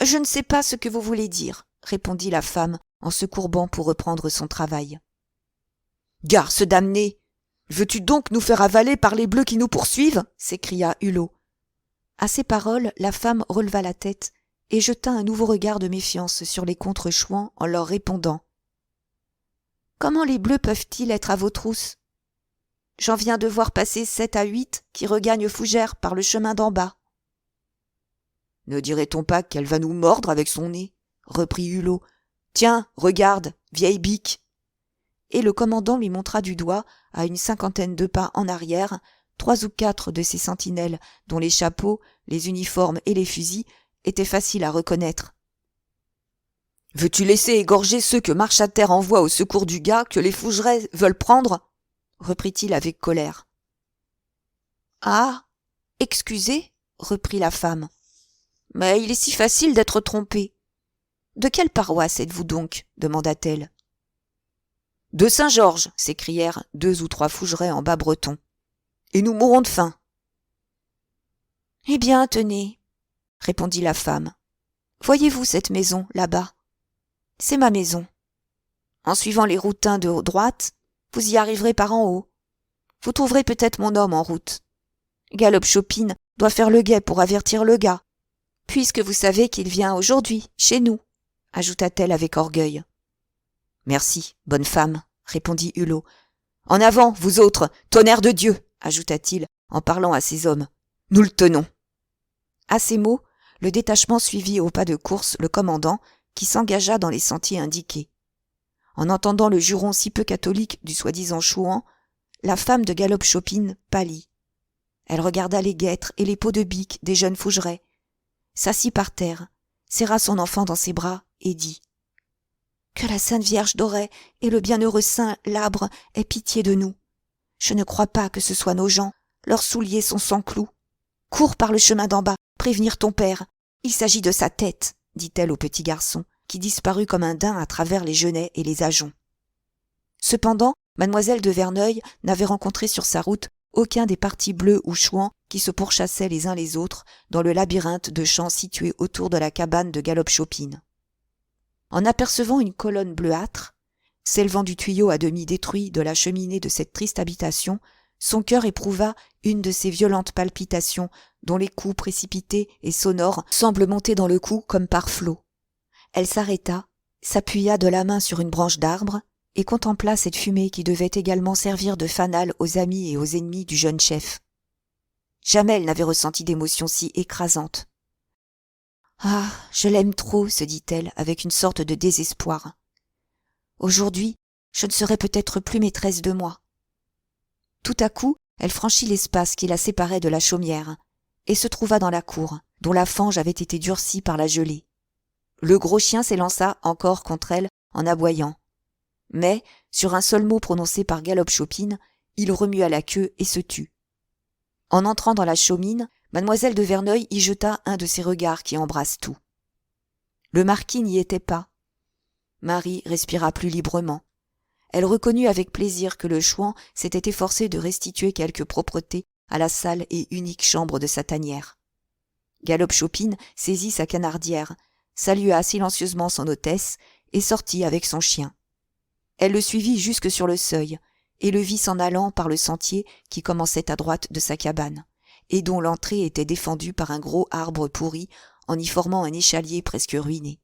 Je ne sais pas ce que vous voulez dire, répondit la femme en se courbant pour reprendre son travail. Garce damnée ! Veux-tu donc nous faire avaler par les bleus qui nous poursuivent ? S'écria Hulot. À ces paroles, la femme releva la tête et jeta un nouveau regard de méfiance sur les contre-chouans en leur répondant. Comment les bleus peuvent-ils être à vos trousses ? J'en viens de voir passer 7 à 8 qui regagnent Fougères par le chemin d'en bas. Ne dirait-on pas qu'elle va nous mordre avec son nez ? Reprit Hulot. Tiens, regarde, vieille bique. Et le commandant lui montra du doigt, à une 50aine de pas en arrière, 3 ou 4 de ses sentinelles, dont les chapeaux, les uniformes et les fusils étaient faciles à reconnaître. Veux-tu laisser égorger ceux que Marchater envoie au secours du gars que les Fougerets veulent prendre ? Reprit-il avec colère. Ah, excusez, reprit la femme. Mais il est si facile d'être trompé. De quelle paroisse êtes-vous donc ? Demanda-t-elle. De Saint-Georges, s'écrièrent 2 ou 3 Fougerets en bas breton. Et nous mourrons de faim. Eh bien, tenez, répondit la femme. Voyez-vous cette maison, là-bas ? C'est ma maison. En suivant les routins de droite, vous y arriverez par en haut. Vous trouverez peut-être mon homme en route. Galop-Chopine doit faire le guet pour avertir le gars, puisque vous savez qu'il vient aujourd'hui, chez nous, ajouta-t-elle avec orgueil. Merci, bonne femme, répondit Hulot. En avant, vous autres, tonnerre de Dieu, ajouta-t-il en parlant à ses hommes. Nous le tenons. À ces mots, le détachement suivit au pas de course le commandant qui s'engagea dans les sentiers indiqués. En entendant le juron si peu catholique du soi-disant chouan, la femme de Galop-Chopine pâlit. Elle regarda les guêtres et les peaux de bique des jeunes Fougerets, s'assit par terre, serra son enfant dans ses bras et dit « Que la Sainte Vierge d'Auray et le bienheureux saint Labre aient pitié de nous. Je ne crois pas que ce soient nos gens, leurs souliers sont sans clous. Cours par le chemin d'en bas, prévenir ton père. Il s'agit de sa tête, dit-elle au petit garçon, qui disparut comme un daim à travers les genêts et les ajoncs. Cependant, mademoiselle de Verneuil n'avait rencontré sur sa route aucun des partis bleus ou chouans qui se pourchassaient les uns les autres dans le labyrinthe de champs situés autour de la cabane de Galop-Chopine. En apercevant une colonne bleuâtre, s'élevant du tuyau à demi détruit de la cheminée de cette triste habitation, son cœur éprouva une de ces violentes palpitations dont les coups précipités et sonores semblent monter dans le cou comme par flots. Elle s'arrêta, s'appuya de la main sur une branche d'arbre et contempla cette fumée qui devait également servir de fanal aux amis et aux ennemis du jeune chef. Jamais elle n'avait ressenti d'émotion si écrasante. « Ah, je l'aime trop, se dit-elle avec une sorte de désespoir. Aujourd'hui, je ne serai peut-être plus maîtresse de moi. » Tout à coup, elle franchit l'espace qui la séparait de la chaumière et se trouva dans la cour, dont la fange avait été durcie par la gelée. Le gros chien s'élança encore contre elle en aboyant. Mais, sur un seul mot prononcé par Galop-Chopine, il remua la queue et se tut. En entrant dans la chaumine, mademoiselle de Verneuil y jeta un de ces regards qui embrassent tout. Le marquis n'y était pas. Marie respira plus librement. Elle reconnut avec plaisir que le chouan s'était efforcé de restituer quelque propreté à la sale et unique chambre de sa tanière. Galop-Chopine saisit sa canardière, salua silencieusement son hôtesse et sortit avec son chien. Elle le suivit jusque sur le seuil et le vit s'en allant par le sentier qui commençait à droite de sa cabane et dont l'entrée était défendue par un gros arbre pourri en y formant un échalier presque ruiné.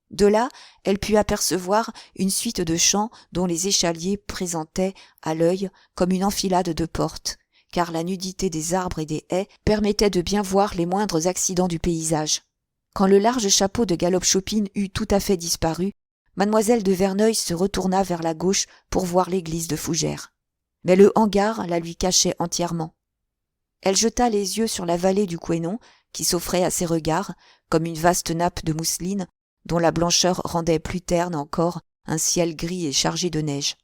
De là, elle put apercevoir une suite de champs dont les échaliers présentaient à l'œil comme une enfilade de portes, car la nudité des arbres et des haies permettait de bien voir les moindres accidents du paysage. Quand le large chapeau de Galop-Chopine eut tout à fait disparu, mademoiselle de Verneuil se retourna vers la gauche pour voir l'église de Fougères. Mais le hangar la lui cachait entièrement. Elle jeta les yeux sur la vallée du Couesnon, qui s'offrait à ses regards, comme une vaste nappe de mousseline, dont la blancheur rendait plus terne encore un ciel gris et chargé de neige.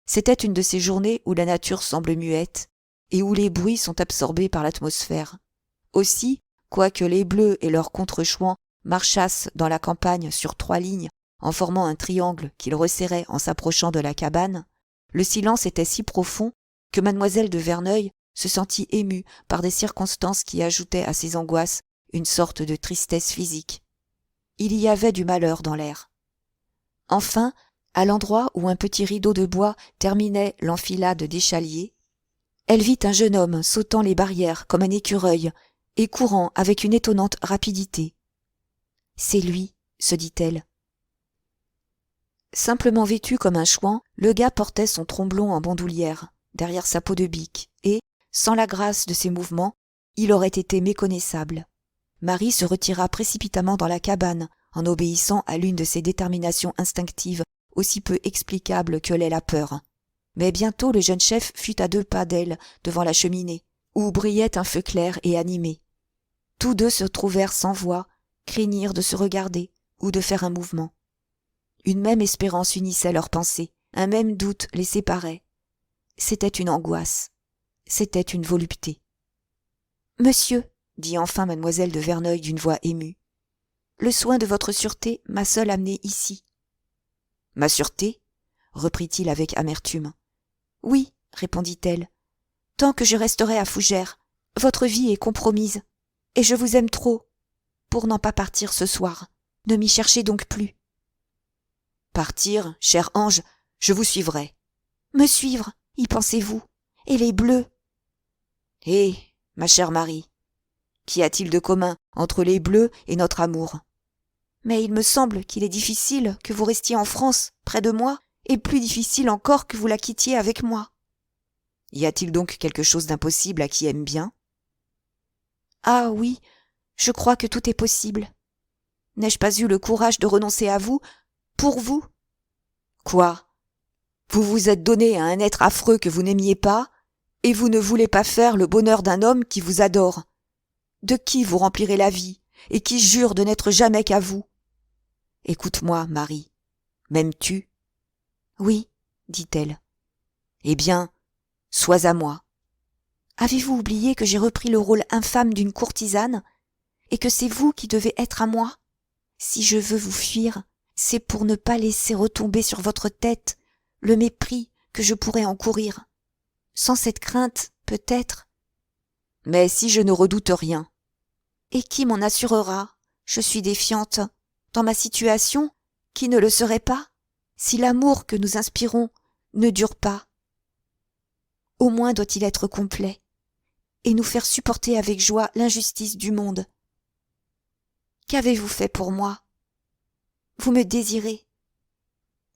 C'était une de ces journées où la nature semble muette et où les bruits sont absorbés par l'atmosphère. Aussi, quoique les Bleus et leurs contre-chouans marchassent dans la campagne sur 3 lignes en formant un triangle qu'ils resserraient en s'approchant de la cabane, le silence était si profond que mademoiselle de Verneuil se sentit ému par des circonstances qui ajoutaient à ses angoisses une sorte de tristesse physique. Il y avait du malheur dans l'air. Enfin, à l'endroit où un petit rideau de bois terminait l'enfilade d'échaliers, elle vit un jeune homme sautant les barrières comme un écureuil et courant avec une étonnante rapidité. « C'est lui », se dit-elle. Simplement vêtu comme un chouan, le gars portait son tromblon en bandoulière, derrière sa peau de bique, et, sans la grâce de ses mouvements, il aurait été méconnaissable. Marie se retira précipitamment dans la cabane, en obéissant à l'une de ces déterminations instinctives aussi peu explicables que l'est la peur. Mais bientôt le jeune chef fut à 2 pas d'elle, devant la cheminée, où brillait un feu clair et animé. Tous deux se trouvèrent sans voix, craignirent de se regarder ou de faire un mouvement. Une même espérance unissait leurs pensées, un même doute les séparait. C'était une angoisse, c'était une volupté. « Monsieur, dit enfin mademoiselle de Verneuil d'une voix émue, le soin de votre sûreté m'a seul amené ici. »« Ma sûreté ?» reprit-il avec amertume. « Oui, répondit-elle, tant que je resterai à Fougères, votre vie est compromise, et je vous aime trop pour n'en pas partir ce soir. Ne m'y cherchez donc plus. »« Partir, cher ange, je vous suivrai. »« Me suivre, y pensez-vous, et les bleus ?»« Eh, ma chère Marie, qu'y a-t-il de commun entre les bleus et notre amour ? Mais il me semble qu'il est difficile que vous restiez en France, près de moi, et plus difficile encore que vous la quittiez avec moi. » Y a-t-il donc quelque chose d'impossible à qui aime bien ? Ah oui, je crois que tout est possible. N'ai-je pas eu le courage de renoncer à vous, pour vous ? Quoi ? Vous vous êtes donné à un être affreux que vous n'aimiez pas, et vous ne voulez pas faire le bonheur d'un homme qui vous adore, de qui vous remplirez la vie, et qui jure de n'être jamais qu'à vous. Écoute-moi, Marie. M'aimes-tu ? Oui, dit-elle. Eh bien, sois à moi. Avez-vous oublié que j'ai repris le rôle infâme d'une courtisane, et que c'est vous qui devez être à moi ? Si je veux vous fuir, c'est pour ne pas laisser retomber sur votre tête le mépris que je pourrais encourir. Sans cette crainte, peut-être. Mais si je ne redoute rien. Et qui m'en assurera ? Je suis défiante. Dans ma situation, qui ne le serait pas, si l'amour que nous inspirons ne dure pas. Au moins doit-il être complet, et nous faire supporter avec joie l'injustice du monde. Qu'avez-vous fait pour moi ? Vous me désirez.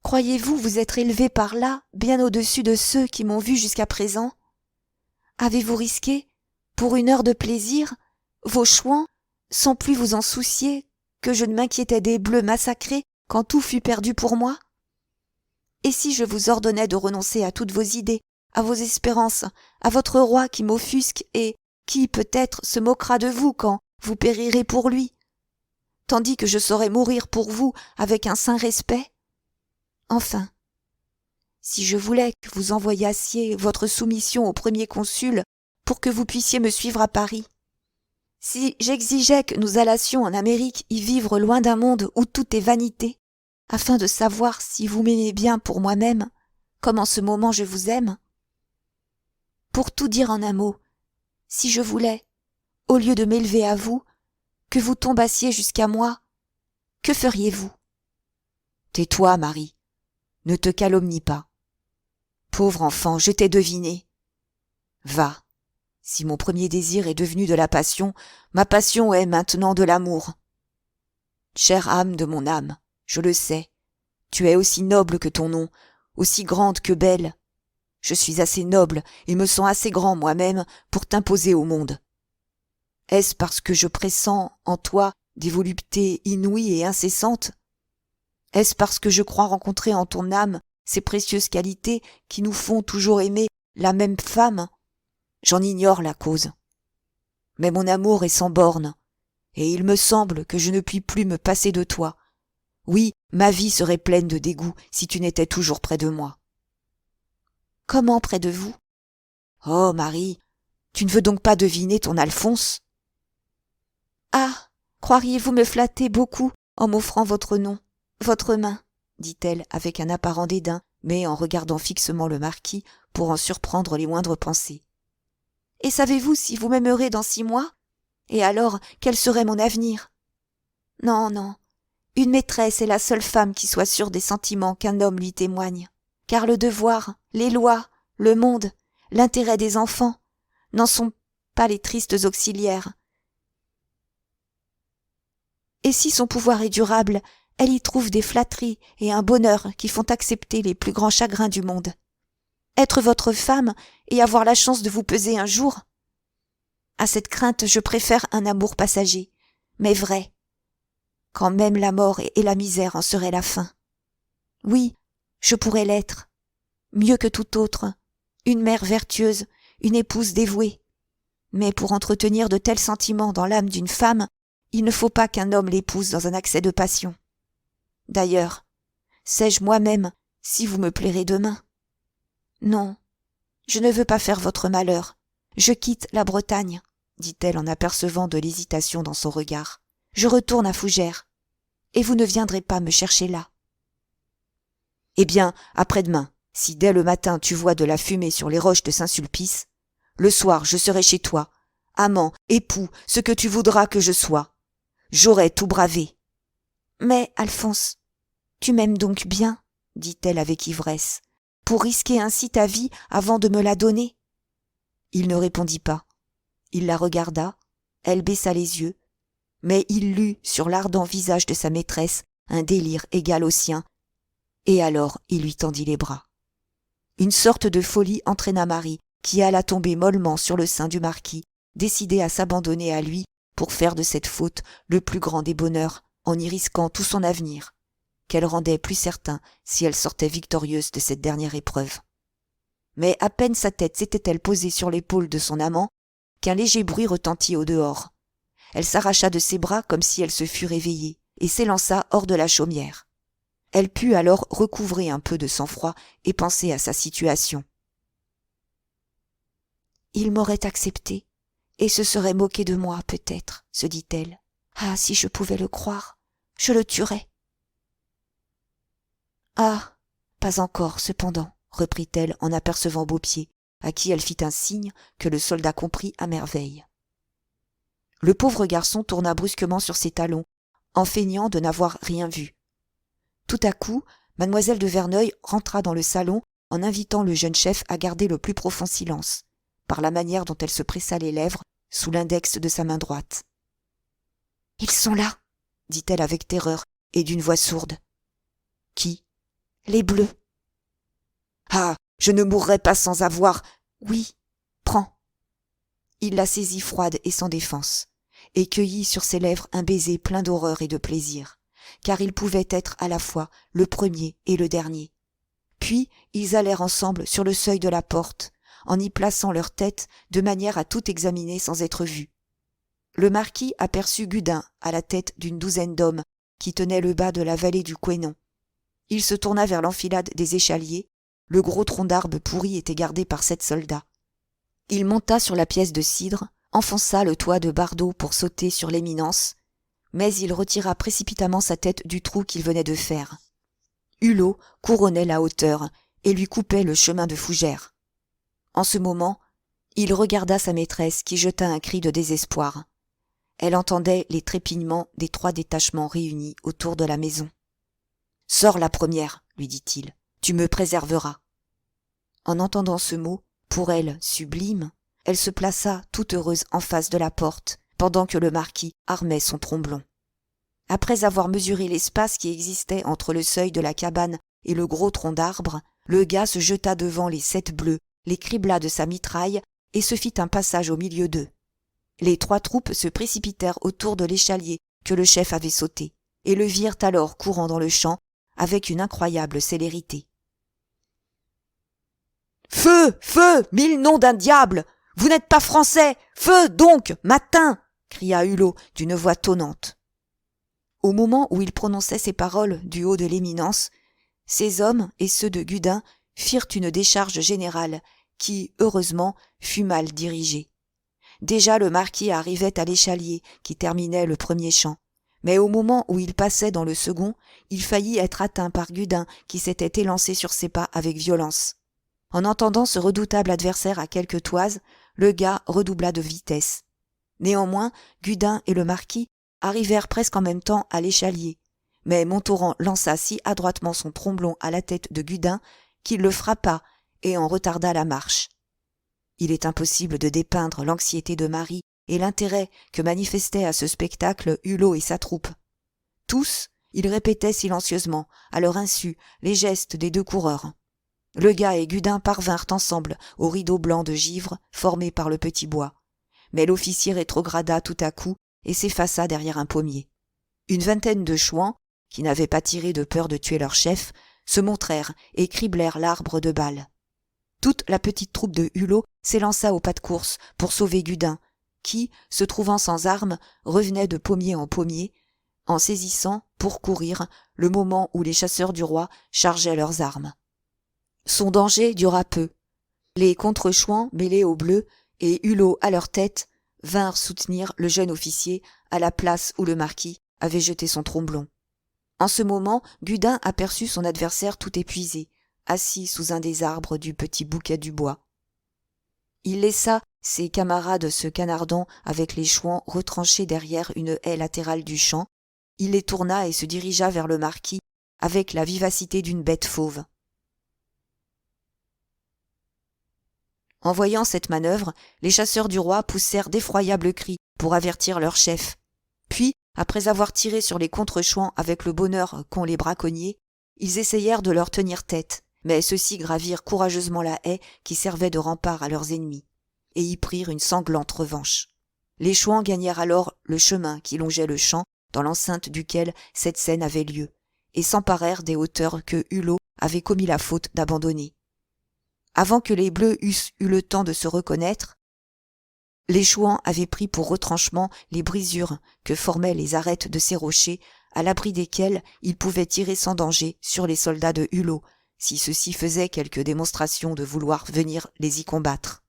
Croyez-vous vous être élevé par là, bien au-dessus de ceux qui m'ont vu jusqu'à présent ? Avez-vous risqué, pour une heure de plaisir, vos chouans, sans plus vous en soucier que je ne m'inquiétais des bleus massacrés quand tout fut perdu pour moi ? Et si je vous ordonnais de renoncer à toutes vos idées, à vos espérances, à votre roi qui m'offusque et qui, peut-être, se moquera de vous quand vous périrez pour lui, tandis que je saurais mourir pour vous avec un saint respect ? Enfin, si je voulais que vous envoyassiez votre soumission au premier consul pour que vous puissiez me suivre à Paris, si j'exigeais que nous allassions en Amérique y vivre loin d'un monde où tout est vanité, afin de savoir si vous m'aimez bien pour moi-même, comme en ce moment je vous aime. Pour tout dire en un mot, si je voulais, au lieu de m'élever à vous, que vous tombassiez jusqu'à moi, que feriez-vous ? Tais-toi, Marie, ne te calomnie pas. Pauvre enfant, je t'ai deviné. Va, si mon premier désir est devenu de la passion, ma passion est maintenant de l'amour. Chère âme de mon âme, je le sais, tu es aussi noble que ton nom, aussi grande que belle. Je suis assez noble et me sens assez grand moi-même pour t'imposer au monde. Est-ce parce que je pressens en toi des voluptés inouïes et incessantes ? Est-ce parce que je crois rencontrer en ton âme ces précieuses qualités qui nous font toujours aimer la même femme ? J'en ignore la cause. Mais mon amour est sans bornes, et il me semble que je ne puis plus me passer de toi. Oui, ma vie serait pleine de dégoût si tu n'étais toujours près de moi. Comment près de vous ? Oh, Marie, tu ne veux donc pas deviner ton Alphonse ? Ah, croiriez-vous me flatter beaucoup en m'offrant votre nom, votre main ? Dit-elle avec un apparent dédain, mais en regardant fixement le marquis pour en surprendre les moindres pensées. Et savez-vous si vous m'aimerez dans 6 mois? Et alors, quel serait mon avenir? Non, non, une maîtresse est la seule femme qui soit sûre des sentiments qu'un homme lui témoigne. Car le devoir, les lois, le monde, l'intérêt des enfants n'en sont pas les tristes auxiliaires. Et si son pouvoir est durable, elle y trouve des flatteries et un bonheur qui font accepter les plus grands chagrins du monde. Être votre femme et avoir la chance de vous peser un jour? À cette crainte, je préfère un amour passager, mais vrai, quand même la mort et la misère en seraient la fin. Oui, je pourrais l'être, mieux que tout autre, une mère vertueuse, une épouse dévouée. Mais pour entretenir de tels sentiments dans l'âme d'une femme, il ne faut pas qu'un homme l'épouse dans un accès de passion. D'ailleurs, sais-je moi-même si vous me plairez demain? Non, je ne veux pas faire votre malheur. Je quitte la Bretagne, dit-elle en apercevant de l'hésitation dans son regard. Je retourne à Fougères, et vous ne viendrez pas me chercher là. Eh bien, après-demain, si dès le matin tu vois de la fumée sur les roches de Saint-Sulpice, le soir je serai chez toi, amant, époux, ce que tu voudras que je sois. J'aurai tout bravé. Mais, Alphonse, tu m'aimes donc bien, dit-elle avec ivresse, pour risquer ainsi ta vie avant de me la donner? Il ne répondit pas. Il la regarda, elle baissa les yeux, mais il lut sur l'ardent visage de sa maîtresse un délire égal au sien, et alors il lui tendit les bras. Une sorte de folie entraîna Marie, qui alla tomber mollement sur le sein du marquis, décidée à s'abandonner à lui pour faire de cette faute le plus grand des bonheurs, en y risquant tout son avenir, qu'elle rendait plus certain si elle sortait victorieuse de cette dernière épreuve. Mais à peine sa tête s'était-elle posée sur l'épaule de son amant, qu'un léger bruit retentit au dehors. Elle s'arracha de ses bras comme si elle se fût réveillée, et s'élança hors de la chaumière. Elle put alors recouvrer un peu de sang-froid et penser à sa situation. Il m'aurait accepté, et se serait moqué de moi, peut-être, se dit-elle. Ah, si je pouvais le croire, je le tuerais. Ah, pas encore, cependant, reprit-elle en apercevant Beaupied, à qui elle fit un signe que le soldat comprit à merveille. Le pauvre garçon tourna brusquement sur ses talons, en feignant de n'avoir rien vu. Tout à coup, mademoiselle de Verneuil rentra dans le salon en invitant le jeune chef à garder le plus profond silence, par la manière dont elle se pressa les lèvres sous l'index de sa main droite. « Ils sont là, dit-elle avec terreur et d'une voix sourde. « Qui ? Les bleus. »« Ah, je ne mourrai pas sans avoir... »« Oui, prends. » Il la saisit froide et sans défense, et cueillit sur ses lèvres un baiser plein d'horreur et de plaisir, car il pouvait être à la fois le premier et le dernier. Puis ils allèrent ensemble sur le seuil de la porte, en y plaçant leurs têtes de manière à tout examiner sans être vus. Le marquis aperçut Gudin à la tête d'une douzaine d'hommes qui tenaient le bas de la vallée du Couesnon. Il se tourna vers l'enfilade des échaliers. Le gros tronc d'arbre pourri était gardé par 7 soldats. Il monta sur la pièce de cidre, enfonça le toit de bardeaux pour sauter sur l'éminence, mais il retira précipitamment sa tête du trou qu'il venait de faire. Hulot couronnait la hauteur et lui coupait le chemin de Fougères. En ce moment, il regarda sa maîtresse qui jeta un cri de désespoir. Elle entendait les trépignements des 3 détachements réunis autour de la maison. « Sors la première, lui dit-il, tu me préserveras. » En entendant ce mot, pour elle sublime, elle se plaça toute heureuse en face de la porte, pendant que le marquis armait son tromblon. Après avoir mesuré l'espace qui existait entre le seuil de la cabane et le gros tronc d'arbre, le gars se jeta devant les 7 bleus, les cribla de sa mitraille et se fit un passage au milieu d'eux. Les 3 troupes se précipitèrent autour de l'échalier que le chef avait sauté, et le virent alors courant dans le champ avec une incroyable célérité. « Feu, feu, 1000 noms d'un diable! Vous n'êtes pas français! Feu, donc, matin !» cria Hulot d'une voix tonnante. Au moment où il prononçait ces paroles du haut de l'éminence, ces hommes et ceux de Gudin firent une décharge générale qui, heureusement, fut mal dirigée. Déjà le marquis arrivait à l'échalier qui terminait le premier champ, mais au moment où il passait dans le second, il faillit être atteint par Gudin qui s'était élancé sur ses pas avec violence. En entendant ce redoutable adversaire à quelques toises, le gars redoubla de vitesse. Néanmoins, Gudin et le marquis arrivèrent presque en même temps à l'échalier, mais Montauran lança si adroitement son tromblon à la tête de Gudin qu'il le frappa et en retarda la marche. Il est impossible de dépeindre l'anxiété de Marie et l'intérêt que manifestaient à ce spectacle Hulot et sa troupe. Tous, ils répétaient silencieusement, à leur insu, les gestes des deux coureurs. Le gars et Gudin parvinrent ensemble au rideau blanc de givre formé par le petit bois. Mais l'officier rétrograda tout à coup et s'effaça derrière un pommier. Une vingtaine de chouans, qui n'avaient pas tiré de peur de tuer leur chef, se montrèrent et criblèrent l'arbre de balles. Toute la petite troupe de Hulot s'élança au pas de course pour sauver Gudin, qui, se trouvant sans armes, revenait de pommier en pommier, en saisissant, pour courir, le moment où les chasseurs du roi chargeaient leurs armes. Son danger dura peu. Les contre-chouans mêlés aux bleus et Hulot à leur tête vinrent soutenir le jeune officier à la place où le marquis avait jeté son tromblon. En ce moment, Gudin aperçut son adversaire tout épuisé, assis sous un des arbres du petit bouquet du bois. Il laissa ses camarades se canardant avec les chouans retranchés derrière une haie latérale du champ. Il les tourna et se dirigea vers le marquis avec la vivacité d'une bête fauve. En voyant cette manœuvre, les chasseurs du roi poussèrent d'effroyables cris pour avertir leur chef. Puis, après avoir tiré sur les contre-chouans avec le bonheur qu'ont les braconniers, ils essayèrent de leur tenir tête, mais ceux-ci gravirent courageusement la haie qui servait de rempart à leurs ennemis, et y prirent une sanglante revanche. Les chouans gagnèrent alors le chemin qui longeait le champ, dans l'enceinte duquel cette scène avait lieu, et s'emparèrent des hauteurs que Hulot avait commis la faute d'abandonner. Avant que les bleus eussent eu le temps de se reconnaître, les chouans avaient pris pour retranchement les brisures que formaient les arêtes de ces rochers, à l'abri desquels ils pouvaient tirer sans danger sur les soldats de Hulot, si ceux-ci faisaient quelque démonstration de vouloir venir les y combattre.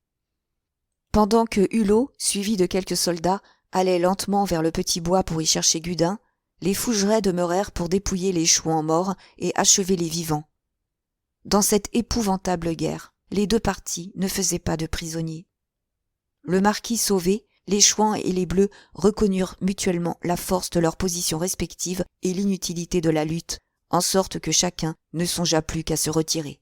Pendant que Hulot, suivi de quelques soldats, allait lentement vers le petit bois pour y chercher Gudin, les Fougerets demeurèrent pour dépouiller les chouans morts et achever les vivants. Dans cette épouvantable guerre, les deux parties ne faisaient pas de prisonniers. Le marquis sauvé, les chouans et les bleus reconnurent mutuellement la force de leurs positions respectives et l'inutilité de la lutte, en sorte que chacun ne songea plus qu'à se retirer.